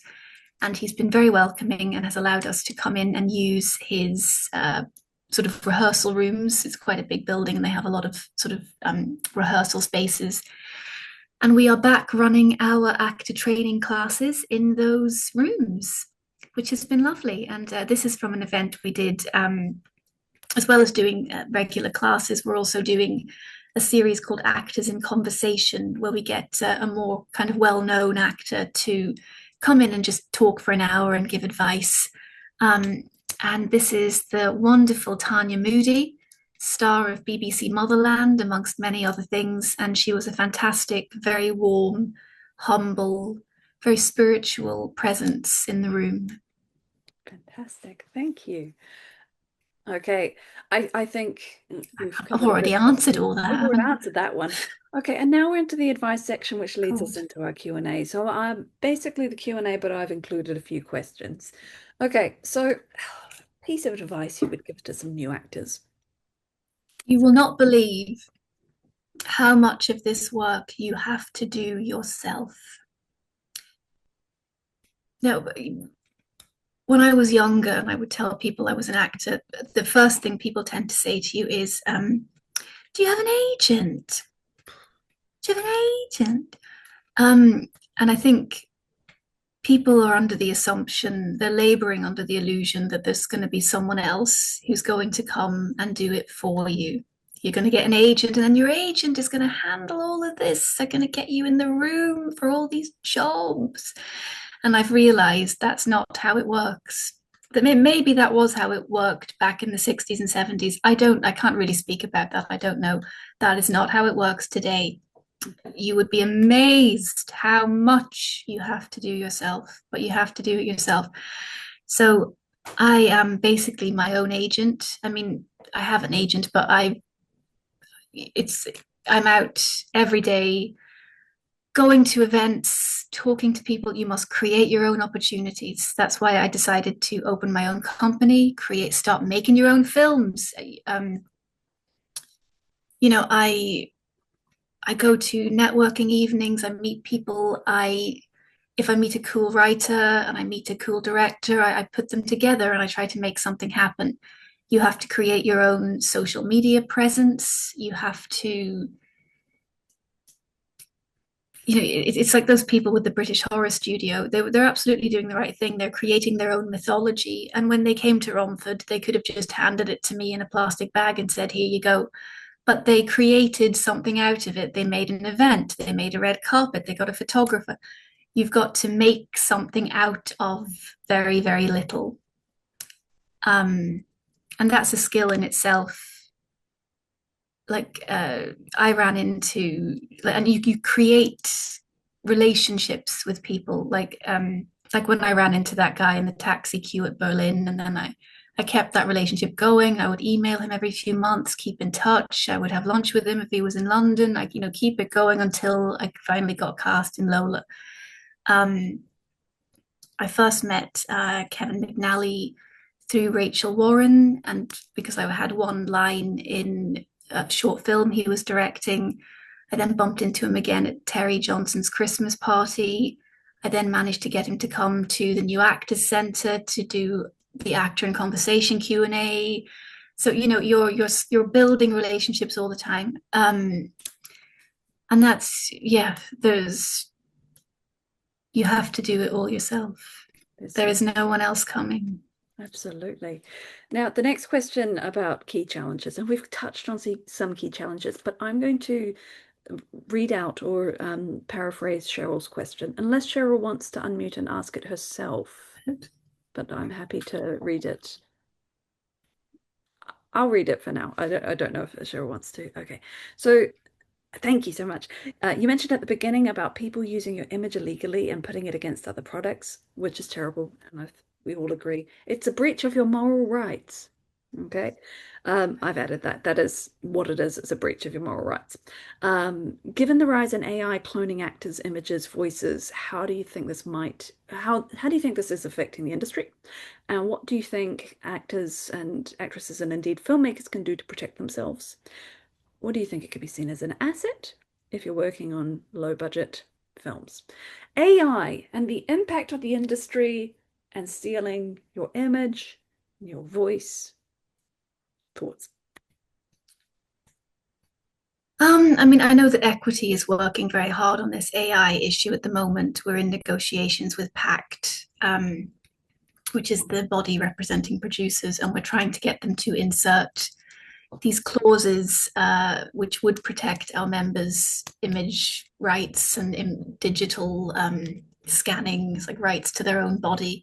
And he's been very welcoming and has allowed us to come in and use his sort of rehearsal rooms. It's quite a big building and they have a lot of sort of rehearsal spaces. And we are back running our actor training classes in those rooms, which has been lovely. And this is from an event we did, as well as doing regular classes. We're also doing a series called Actors in Conversation, where we get a more kind of well-known actor to come in and just talk for an hour and give advice. And this is the wonderful Tanya Moody, star of BBC Motherland, amongst many other things. And she was a fantastic, very warm, humble, very spiritual presence in the room. Fantastic. Thank you. Okay, I think we've I've covered a already bit. answered all that, We've already haven't I? answered that one. Okay, and now we're into the advice section, which leads Cool. us into our Q&A. So I'm basically the Q&A, but I've included a few questions. Okay, so piece of advice you would give to some new actors. You will not believe how much of this work you have to do yourself. Now, when I was younger and I would tell people I was an actor, the first thing people tend to say to you is, do you have an agent? Do you have an agent? And I think people are under the assumption, they're laboring under the illusion that there's going to be someone else who's going to come and do it for you. You're going to get an agent, and then your agent is going to handle all of this. They're going to get you in the room for all these jobs. And I've realized that's not how it works. That maybe that was how it worked back in the 60s and 70s. I can't really speak about that. I don't know. That is not how it works today. You would be amazed how much you have to do yourself, but you have to do it yourself. So I am basically my own agent. I mean, I have an agent, but I'm out every day going to events, talking to people. You must create your own opportunities. That's why I decided to open my own company, start making your own films. You know, I go to networking evenings, I meet people, if I meet a cool writer and I meet a cool director, I put them together and I try to make something happen. You have to create your own social media presence. You have to, it's like those people with the British Horror Studio. They're absolutely doing the right thing. They're creating their own mythology. And when they came to Romford, they could have just handed it to me in a plastic bag and said, here you go. But they created something out of it. They made an event, they made a red carpet, they got a photographer. You've got to make something out of very, very little. And that's a skill in itself. Like I ran into, and you create relationships with people. Like when I ran into that guy in the taxi queue at Berlin, and then I kept that relationship going. I would email him every few months, keep in touch. I would have lunch with him if he was in London. Keep it going until I finally got cast in Lola. I first met Kevin McNally through Rachel Warren, and because I had one line in a short film he was directing. I then bumped into him again at Terry Johnson's Christmas party. I then managed to get him to come to the New Actors Centre to do the Actor in Conversation Q&A. So you're building relationships all the time, and that's you have to do it all yourself. There is no one else coming. Absolutely. Now, the next question about key challenges, and we've touched on some key challenges, but I'm going to read out or paraphrase Cheryl's question, unless Cheryl wants to unmute and ask it herself, but I'm happy to read it. I'll read it for now. I don't know if Cheryl wants to. Okay. So thank you so much. You mentioned at the beginning about people using your image illegally and putting it against other products, which is terrible. And we all agree. It's a breach of your moral rights. Okay. I've added that. That is what it is. It's a breach of your moral rights. Given the rise in AI cloning actors' images, voices, how do you think this is affecting the industry? And what do you think actors and actresses and indeed filmmakers can do to protect themselves? What do you think it could be seen as an asset if you're working on low budget films? AI and the impact on the industry and stealing your image, your voice. thoughts? I mean, I know that Equity is working very hard on this AI issue at the moment. We're in negotiations with PACT, which is the body representing producers, and we're trying to get them to insert these clauses which would protect our members' image rights and digital scanning, like rights to their own body.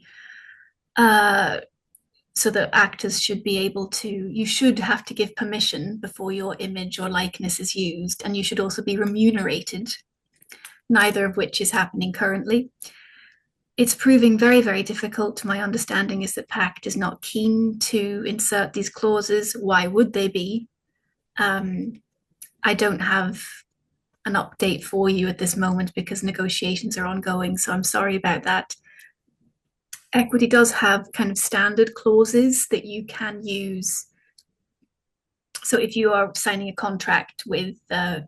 So that actors should be able to, you should have to give permission before your image or likeness is used, and you should also be remunerated, neither of which is happening currently. It's proving very, very difficult. My understanding is that PACT is not keen to insert these clauses. Why would they be? I don't have an update for you at this moment because negotiations are ongoing, so I'm sorry about that. Equity does have kind of standard clauses that you can use. So if you are signing a contract with, say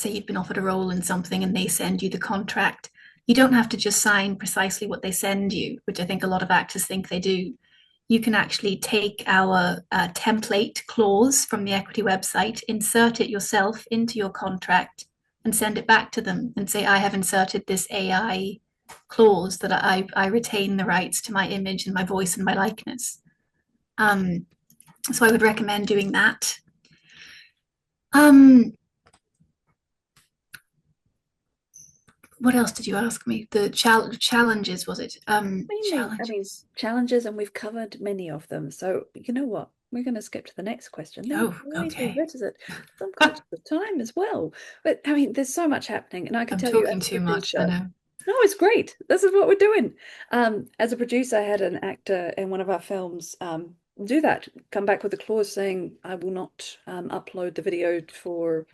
you've been offered a role in something and they send you the contract, you don't have to just sign precisely what they send you, which I think a lot of actors think they do. You can actually take our template clause from the Equity website, insert it yourself into your contract, and send it back to them and say, I have inserted this AI clause that I retain the rights to my image and my voice and my likeness. So I would recommend doing that. What else did you ask me? The challenges, was it? Challenges, and we've covered many of them. So you know what? We're going to skip to the next question. Then always okay. revisit some conscious of time as well. But I mean, there's so much happening, and I can tell you, talking too much. I know. No, it's great. This is what we're doing. As a producer, I had an actor in one of our films do that. Come back with a clause saying, "I will not upload the video for."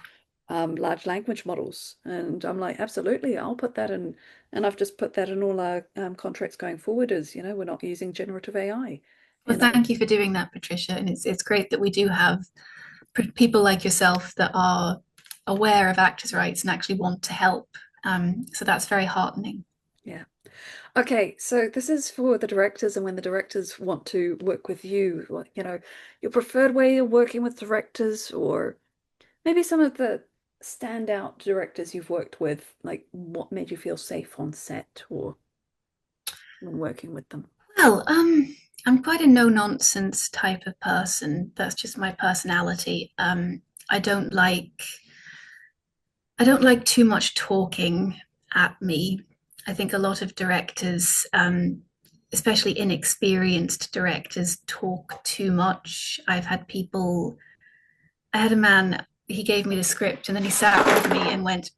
Large language models. And I'm like, absolutely, I'll put that in. And I've just put that in all our contracts going forward as, you know, we're not using generative AI. Well, thank you for doing that, Patricia. And it's great that we do have people like yourself that are aware of actors' rights and actually want to help. So that's very heartening. Yeah. Okay, so this is for the directors, and when the directors want to work with you, you know, your preferred way of working with directors, or maybe some of the standout directors you've worked with, like what made you feel safe on set or when working with them? Well, I'm quite a no-nonsense type of person. That's just my personality. I don't like too much talking at me. I think a lot of directors, especially inexperienced directors, talk too much. I had a man, he gave me the script and then he sat with me and went,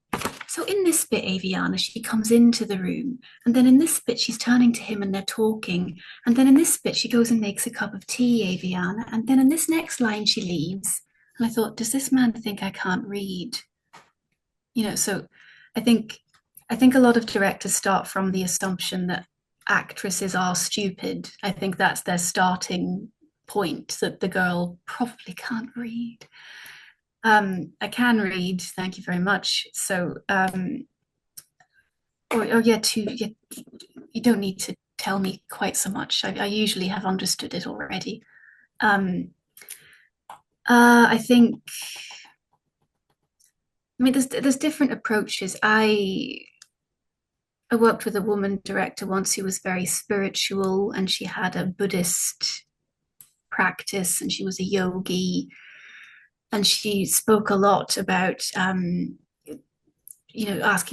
so in this bit, Aviana, she comes into the room, and then in this bit, she's turning to him and they're talking. And then in this bit, she goes and makes a cup of tea, Aviana. And then in this next line, she leaves. And I thought, does this man think I can't read? You know, so I think a lot of directors start from the assumption that actresses are stupid. I think that's their starting point, that the girl probably can't read. I can read, thank you very much. So, you don't need to tell me quite so much. I usually have understood it already. I think, I mean, there's different approaches. I worked with a woman director once who was very spiritual, and she had a Buddhist practice, and she was a yogi, and she spoke a lot about asking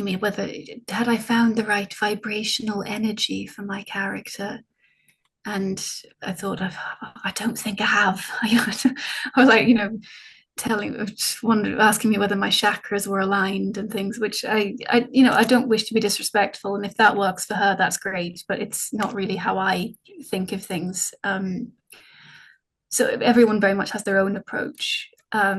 me whether had I found the right vibrational energy for my character. And I thought, I don't think I have. I was like, asking me whether my chakras were aligned and things, which I don't wish to be disrespectful. And if that works for her, that's great. But it's not really how I think of things. So everyone very much has their own approach. I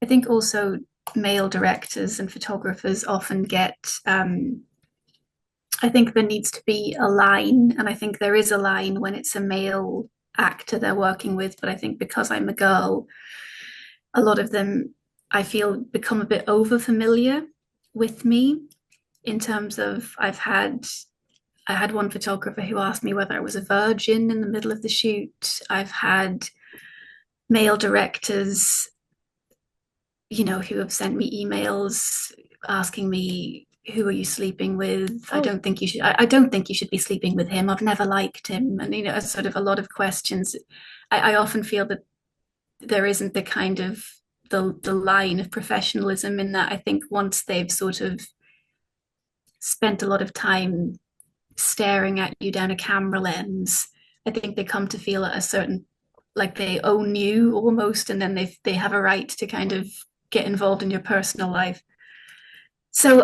think also male directors and photographers often get, I think there needs to be a line, and I think there is a line when it's a male actor they're working with, but I think because I'm a girl, a lot of them, I feel, become a bit over familiar with me in terms of I had one photographer who asked me whether I was a virgin in the middle of the shoot. I've had male directors, who have sent me emails asking me, who are you sleeping with? I Oh, don't think you should. I don't think you should be sleeping with him. I've never liked him, and sort of a lot of questions. I often feel that there isn't the kind of the line of professionalism in that. I think once they've sort of spent a lot of time staring at you down a camera lens, I think they come to feel a certain, like they own you almost, and then they have a right to kind of get involved in your personal life. So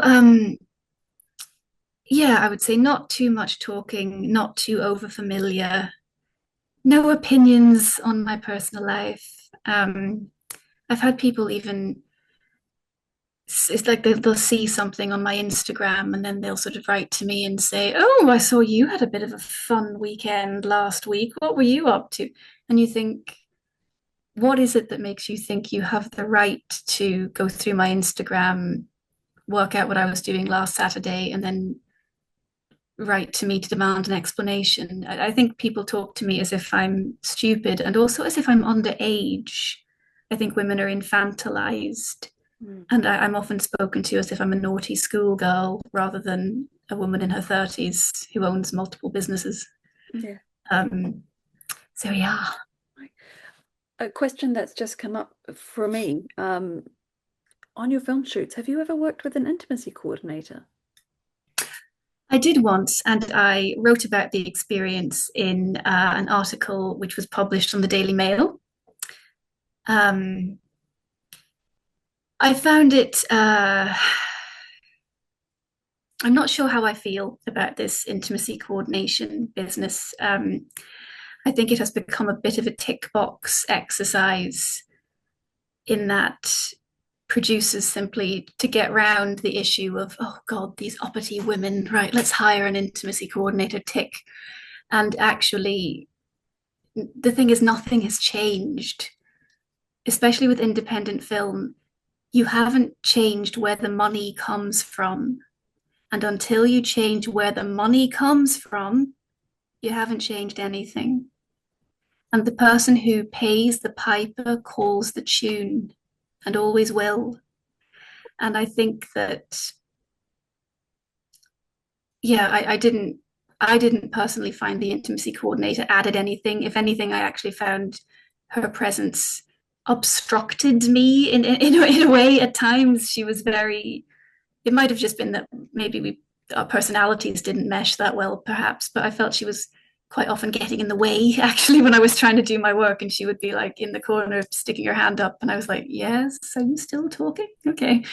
yeah, I would say not too much talking, not too over familiar, no opinions on my personal life. I've had people even, it's like they'll see something on my Instagram and then they'll sort of write to me and say, "Oh, I saw you had a bit of a fun weekend last week. What were you up to?" And you think, what is it that makes you think you have the right to go through my Instagram, work out what I was doing last Saturday, and then write to me to demand an explanation? I think people talk to me as if I'm stupid and also as if I'm underage. I think women are infantilized, mm, and I'm often spoken to as if I'm a naughty schoolgirl rather than a woman in her 30s who owns multiple businesses. yeah. Um, so, yeah. Right. A question that's just come up for me. On your film shoots, have you ever worked with an intimacy coordinator? I did once, and I wrote about the experience in an article which was published on the Daily Mail. Um, I found it, I'm not sure how I feel about this intimacy coordination business. I think it has become a bit of a tick box exercise in that producers simply to get round the issue of, oh God, these uppity women, right, let's hire an intimacy coordinator, tick. And actually, the thing is, nothing has changed, especially with independent film. You haven't changed where the money comes from. And until you change where the money comes from, you haven't changed anything. And the person who pays the piper calls the tune and always will. And I think that, yeah, I didn't personally find the intimacy coordinator added anything. If anything, I actually found her presence obstructed me in a way at times. She was very, it might have just been that maybe our personalities didn't mesh that well, perhaps, but I felt she was quite often getting in the way actually when I was trying to do my work, and she would be like in the corner sticking her hand up, and I was like, "Yes, are you still talking? Okay."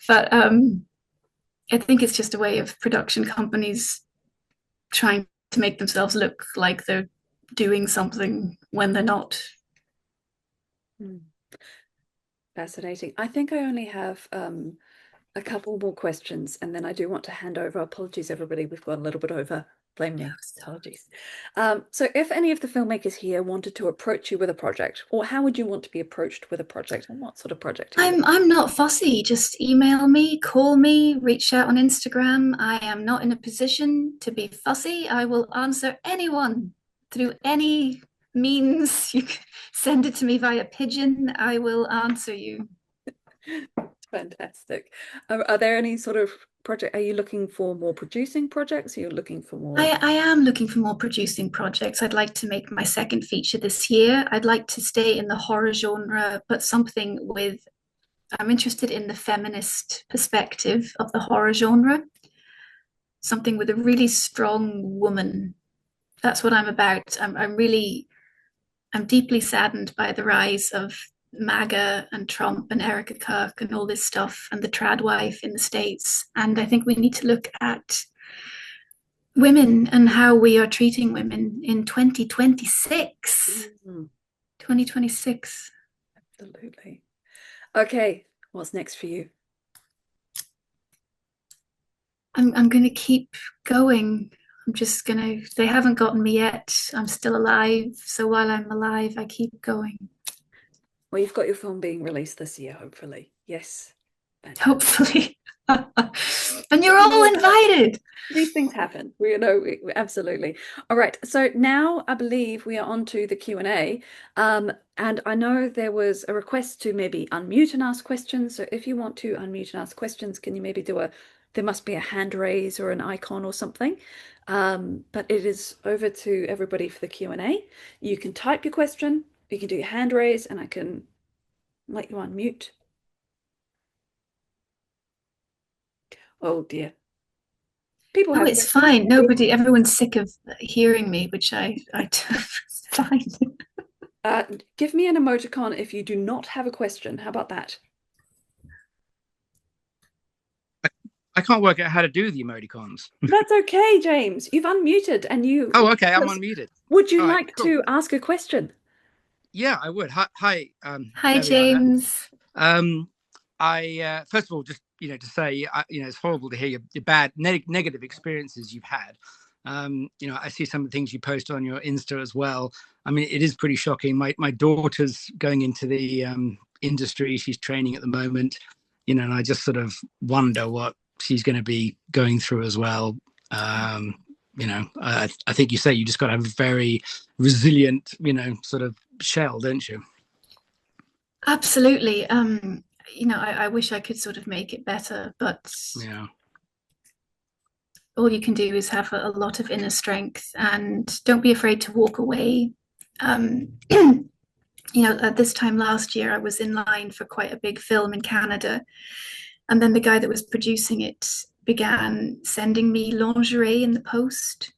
But I think it's just a way of production companies trying to make themselves look like they're doing something when they're not. Mm, fascinating. I think I only have a couple more questions, and then I do want to hand over. Apologies, everybody, we've gone a little bit over. Blame me. Apologies. So if any of the filmmakers here wanted to approach you with a project, or how would you want to be approached with a project, and what sort of project are you looking I'm not fussy. Just email me, call me, reach out on Instagram. I am not in a position to be fussy. I will answer anyone through any means. You can send it to me via pigeon. I will answer you. Fantastic. Are there any sort of project? Are you looking for more producing projects? Are you looking for more? I am looking for more producing projects. I'd like to make my second feature this year. I'd like to stay in the horror genre, but something with, I'm interested in the feminist perspective of the horror genre, something with a really strong woman. That's what I'm about. I'm deeply saddened by the rise of MAGA and Trump and Erica Kirk and all this stuff and the trad wife in the States. And I think we need to look at women and how we are treating women in 2026. Mm, 2026. absolutely. Okay, what's next for you? I'm going to keep going. I'm just going to, they haven't gotten me yet. I'm still alive. So while I'm alive, I keep going. Well, you've got your film being released this year, hopefully. Yes. Fantastic. Hopefully. And you're You know all what? invited. These things happen. Absolutely. All right. So now I believe we are on to the Q&A. And I know there was a request to maybe unmute and ask questions. So if you want to unmute and ask questions, can you maybe there must be a hand raise or an icon or something. But it is over to everybody for the Q&A. You can type your question, you can do your hand raise, and I can let you unmute. Oh dear. People Oh, have it's questions. fine. Everyone's sick of hearing me, which it's fine. Give me an emoticon if you do not have a question. How about that? I can't work out how to do the emoticons. That's okay, James. You've unmuted and you. Oh, okay. I'm unmuted. Would you All right, like cool. to ask a question? Yeah, I would. Hi, Hi, there we are there. James. I first of all, just to say, it's horrible to hear your bad negative experiences you've had. I see some of the things you post on your Insta as well. I mean, it is pretty shocking. My daughter's going into the industry. She's training at the moment, and I just sort of wonder what she's going to be going through as well. I think you say you just got to have a very resilient, sort of shell, don't you? Absolutely. I wish I could sort of make it better, but Yeah. all you can do is have a lot of inner strength and don't be afraid to walk away. At this time last year, I was in line for quite a big film in Canada. And then the guy that was producing it began sending me lingerie in the post.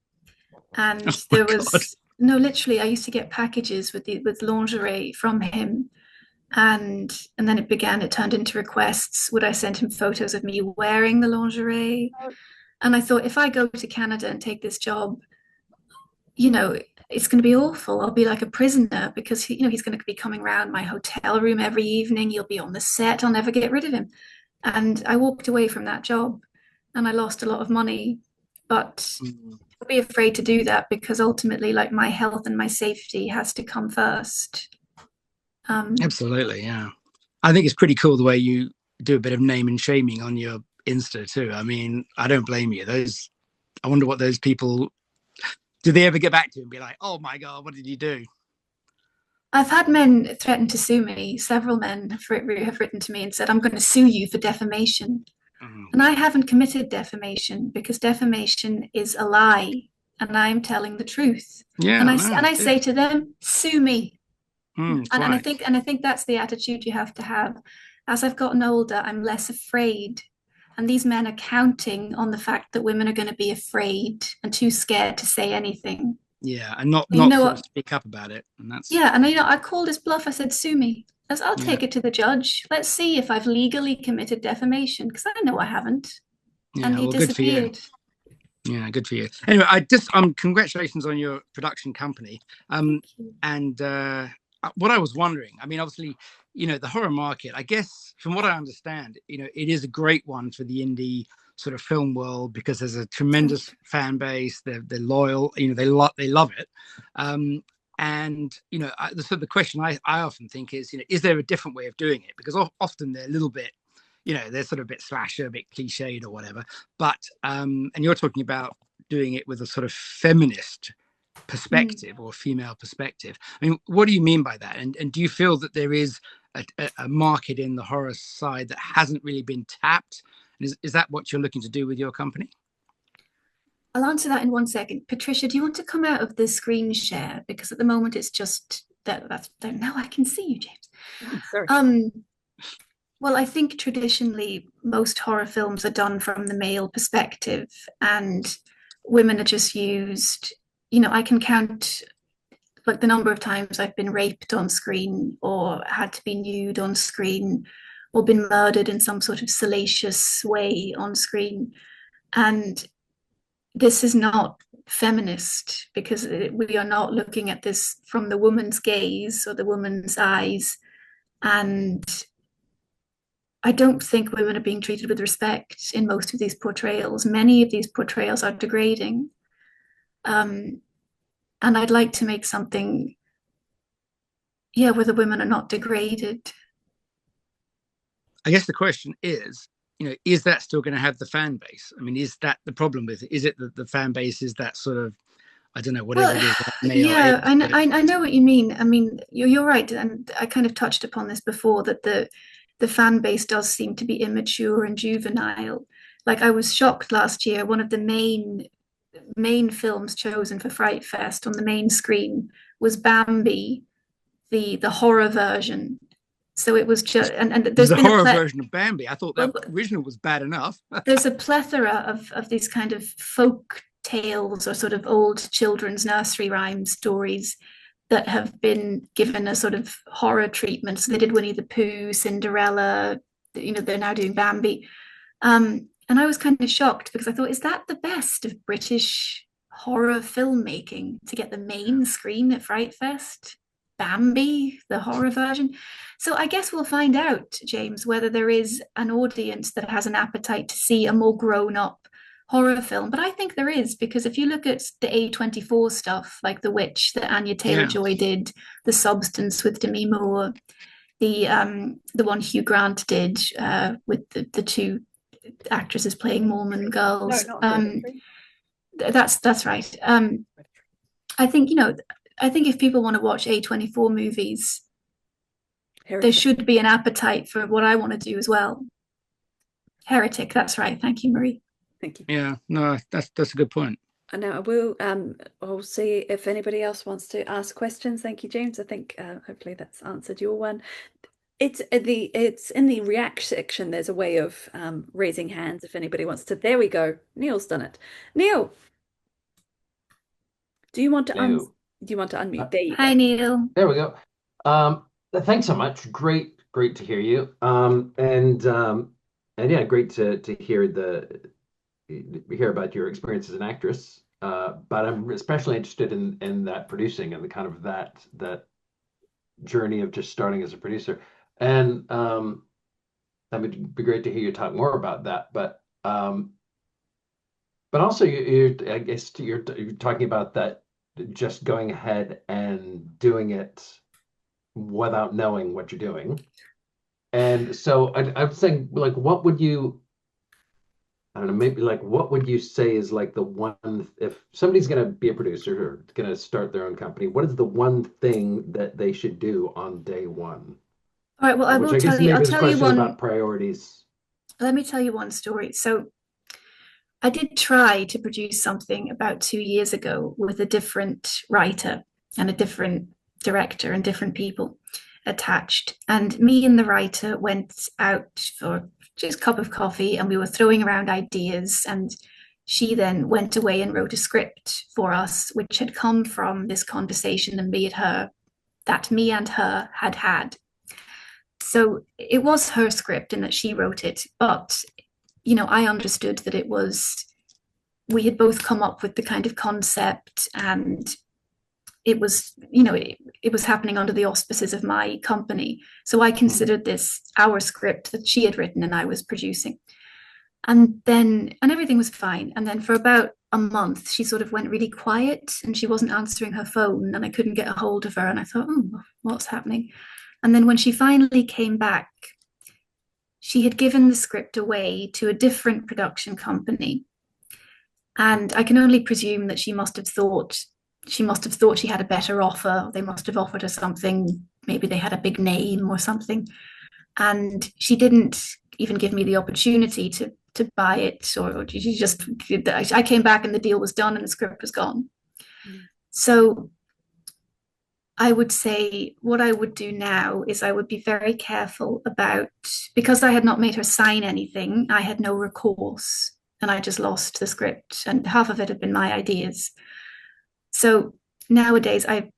And Oh my there God. was, no, literally, I used to get packages with lingerie from him. And then it turned into requests. Would I send him photos of me wearing the lingerie? And I thought, if I go to Canada and take this job, it's going to be awful. I'll be like a prisoner because he's going to be coming around my hotel room every evening. He'll be on the set. I'll never get rid of him. And I walked away from that job and I lost a lot of money. But I'll be afraid to do that because ultimately, like, my health and my safety has to come first. Absolutely, yeah. I think it's pretty cool the way you do a bit of name and shaming on your Insta too. I mean, I don't blame you. I wonder what those people, do they ever get back to you and be like, oh my God, what did you do? I've had men threaten to sue me. Several men have written to me and said, I'm going to sue you for defamation. And I haven't committed defamation because defamation is a lie and I'm telling the truth. Yeah, and I say to them, sue me. And I quite. think that's the attitude you have to have. As I've gotten older, I'm less afraid. And these men are counting on the fact that women are going to be afraid and too scared to say anything. Yeah, and not sort of speak up about it. And that's I called his bluff. I said, sue me. I'll take it to the judge. Let's see if I've legally committed defamation, because I know I haven't. Yeah, And he disappeared. Yeah, good for you. Anyway, congratulations on your production company. And what I was wondering, I mean, obviously, the horror market, I guess, from what I understand, it is a great one for the indie sort of film world because there's a tremendous fan base. They're loyal, they love it. And the question I often think is there a different way of doing it? Because often they're a little bit, they're sort of a bit slasher, a bit cliched or whatever. But and you're talking about doing it with a sort of feminist perspective or female perspective. I mean, what do you mean by that? And do you feel that there is a market in the horror side that hasn't really been tapped? Is that what you're looking to do with your company? I'll answer that in 1 second. Patricia, do you want to come out of the screen share? Because at the moment it's just that's now I can see you, James. Sorry. Well, I think traditionally most horror films are done from the male perspective and women are just used. I can count like the number of times I've been raped on screen or had to be nude on screen or been murdered in some sort of salacious way on screen. And this is not feminist because we are not looking at this from the woman's gaze or the woman's eyes. And I don't think women are being treated with respect in most of these portrayals. Many of these portrayals are degrading. And I'd like to make something, where the women are not degraded. I guess the question is, is that still going to have the fan base? I mean, is that the problem with it? Is it that the fan base is that sort of, I don't know, whatever Well, it is, male yeah, age, but I know what you mean. I mean, you're right, and I kind of touched upon this before that the fan base does seem to be immature and juvenile. Like I was shocked last year, one of the main films chosen for Fright Fest on the main screen was Bambi, the horror version. So it was just and there's there's a been horror version of Bambi. I thought that well, original was bad enough. there's a plethora of these kind of folk tales or sort of old children's nursery rhyme stories that have been given a sort of horror treatment. So they did Winnie the Pooh, Cinderella, they're now doing Bambi. And I was kind of shocked because I thought, is that the best of British horror filmmaking to get the main screen at Fright Fest? Bambi, the horror version. So I guess we'll find out, James, whether there is an audience that has an appetite to see a more grown-up horror film. But I think there is, because if you look at the A24 stuff, like The Witch that Anya Taylor-Joy did, The Substance with Demi Moore, the one Hugh Grant did with the two actresses playing Mormon girls. No, not that's right. I think I think if people want to watch A24 movies, there should be an appetite for what I want to do as well. Heretic, that's right. Thank you, Marie. Thank you. Yeah, no, that's a good point. And now I will I'll see if anybody else wants to ask questions. Thank you, James. I think hopefully that's answered your one. It's in the react section. There's a way of raising hands if anybody wants to. There we go. Neil's done it. Neil, do you want to unmute? There you go. Hi, Neil. There we go. Thanks so much. Great to hear you. And yeah, great to hear about your experience as an actress. But I'm especially interested in that producing and the kind of that journey of just starting as a producer. And that would be great to hear you talk more about that. But also I guess you're talking about that, just going ahead and doing it without knowing what you're doing. And so I'm saying, like, what would you, I don't know, maybe like, what would you say is like the one, if somebody's going to be a producer or going to start their own company, what is the one thing that they should do on day one? All right, well, I will tell you, I'll tell you one about priorities. Let me tell you one story. So I did try to produce something about 2 years ago with a different writer and a different director and different people attached. And me and the writer went out for just a cup of coffee and we were throwing around ideas. And she then went away and wrote a script for us, which had come from this conversation that me and her had had. So it was her script and that she wrote it, but I understood that we had both come up with the kind of concept, and it was, it was happening under the auspices of my company. So I considered this our script that she had written and I was producing. And everything was fine. And then for about a month, she sort of went really quiet and she wasn't answering her phone and I couldn't get a hold of her. And I thought, what's happening? And then when she finally came back, she had given the script away to a different production company. And I can only presume that she must have thought she had a better offer. They must have offered her something. Maybe they had a big name or something. And she didn't even give me the opportunity to buy it, or she just, I came back and the deal was done and the script was gone. So I would say what I would do now is I would be very careful about, because I had not made her sign anything, I had no recourse and I just lost the script and half of it had been my ideas. So nowadays I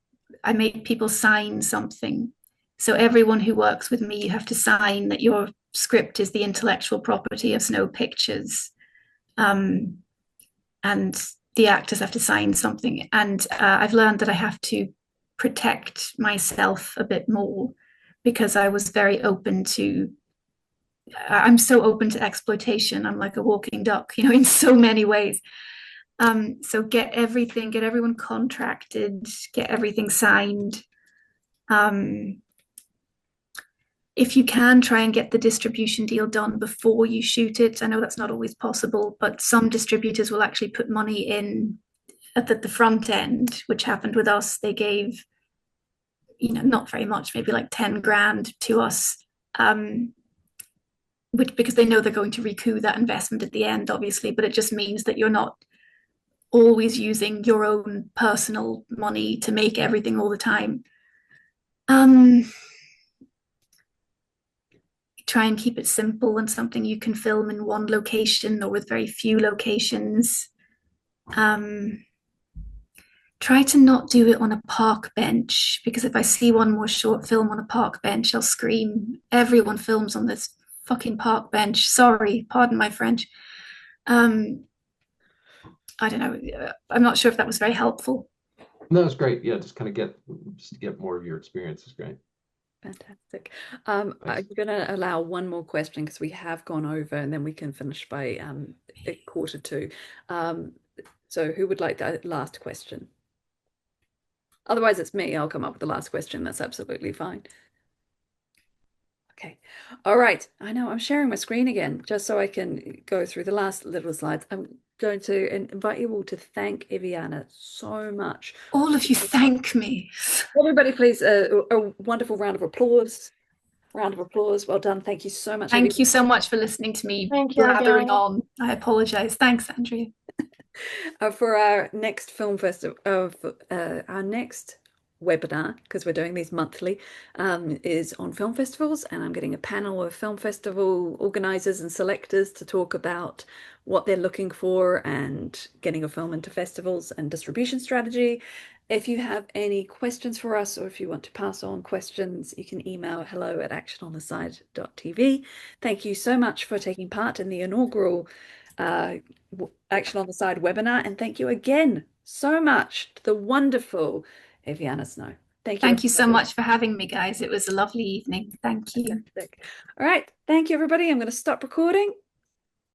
make people sign something. So everyone who works with me, you have to sign that your script is the intellectual property of Snow Pictures. And the actors have to sign something. And I've learned that I have to protect myself a bit more because I'm so open to exploitation. I'm like a walking duck, in so many ways. So get everyone contracted, get everything signed. if you can, try and get the distribution deal done before you shoot it. I know that's not always possible, but some distributors will actually put money in at the front end, which happened with us. They gave, not very much, maybe like 10 grand to us, because they know they're going to recoup that investment at the end, obviously, but it just means that you're not always using your own personal money to make everything all the time. Try and keep it simple and something you can film in one location or with very few locations. Try to not do it on a park bench, because if I see one more short film on a park bench, I'll scream, everyone films on this fucking park bench. Sorry, pardon my French. I don't know. I'm not sure if that was very helpful. No, it's great. Yeah, just kind of get more of your experience is great. Fantastic. I'm going to allow one more question because we have gone over, and then we can finish by 1:45. So who would like that last question? Otherwise, it's me. I'll come up with the last question. That's absolutely fine. Okay. All right. I know I'm sharing my screen again just so I can go through the last little slides. I'm going to invite you all to thank Eviana so much. All of you thank me. Everybody, please, a wonderful round of applause. Round of applause. Well done. Thank you so much. Thank you so much for listening to me blathering on. I apologize. Thanks, Andrea. For our next film festival, our next webinar, because we're doing these monthly, is on film festivals, and I'm getting a panel of film festival organizers and selectors to talk about what they're looking for and getting a film into festivals and distribution strategy. If you have any questions for us, or if you want to pass on questions, you can email hello@actionontheside.tv. Thank you so much for taking part in the inaugural Action on the Side webinar, and thank you again so much to the wonderful Eviana Snow. Thank you. Thank you so much for having me, guys. It was a lovely evening. Thank you. Fantastic. All right. Thank you, everybody. I'm going to stop recording.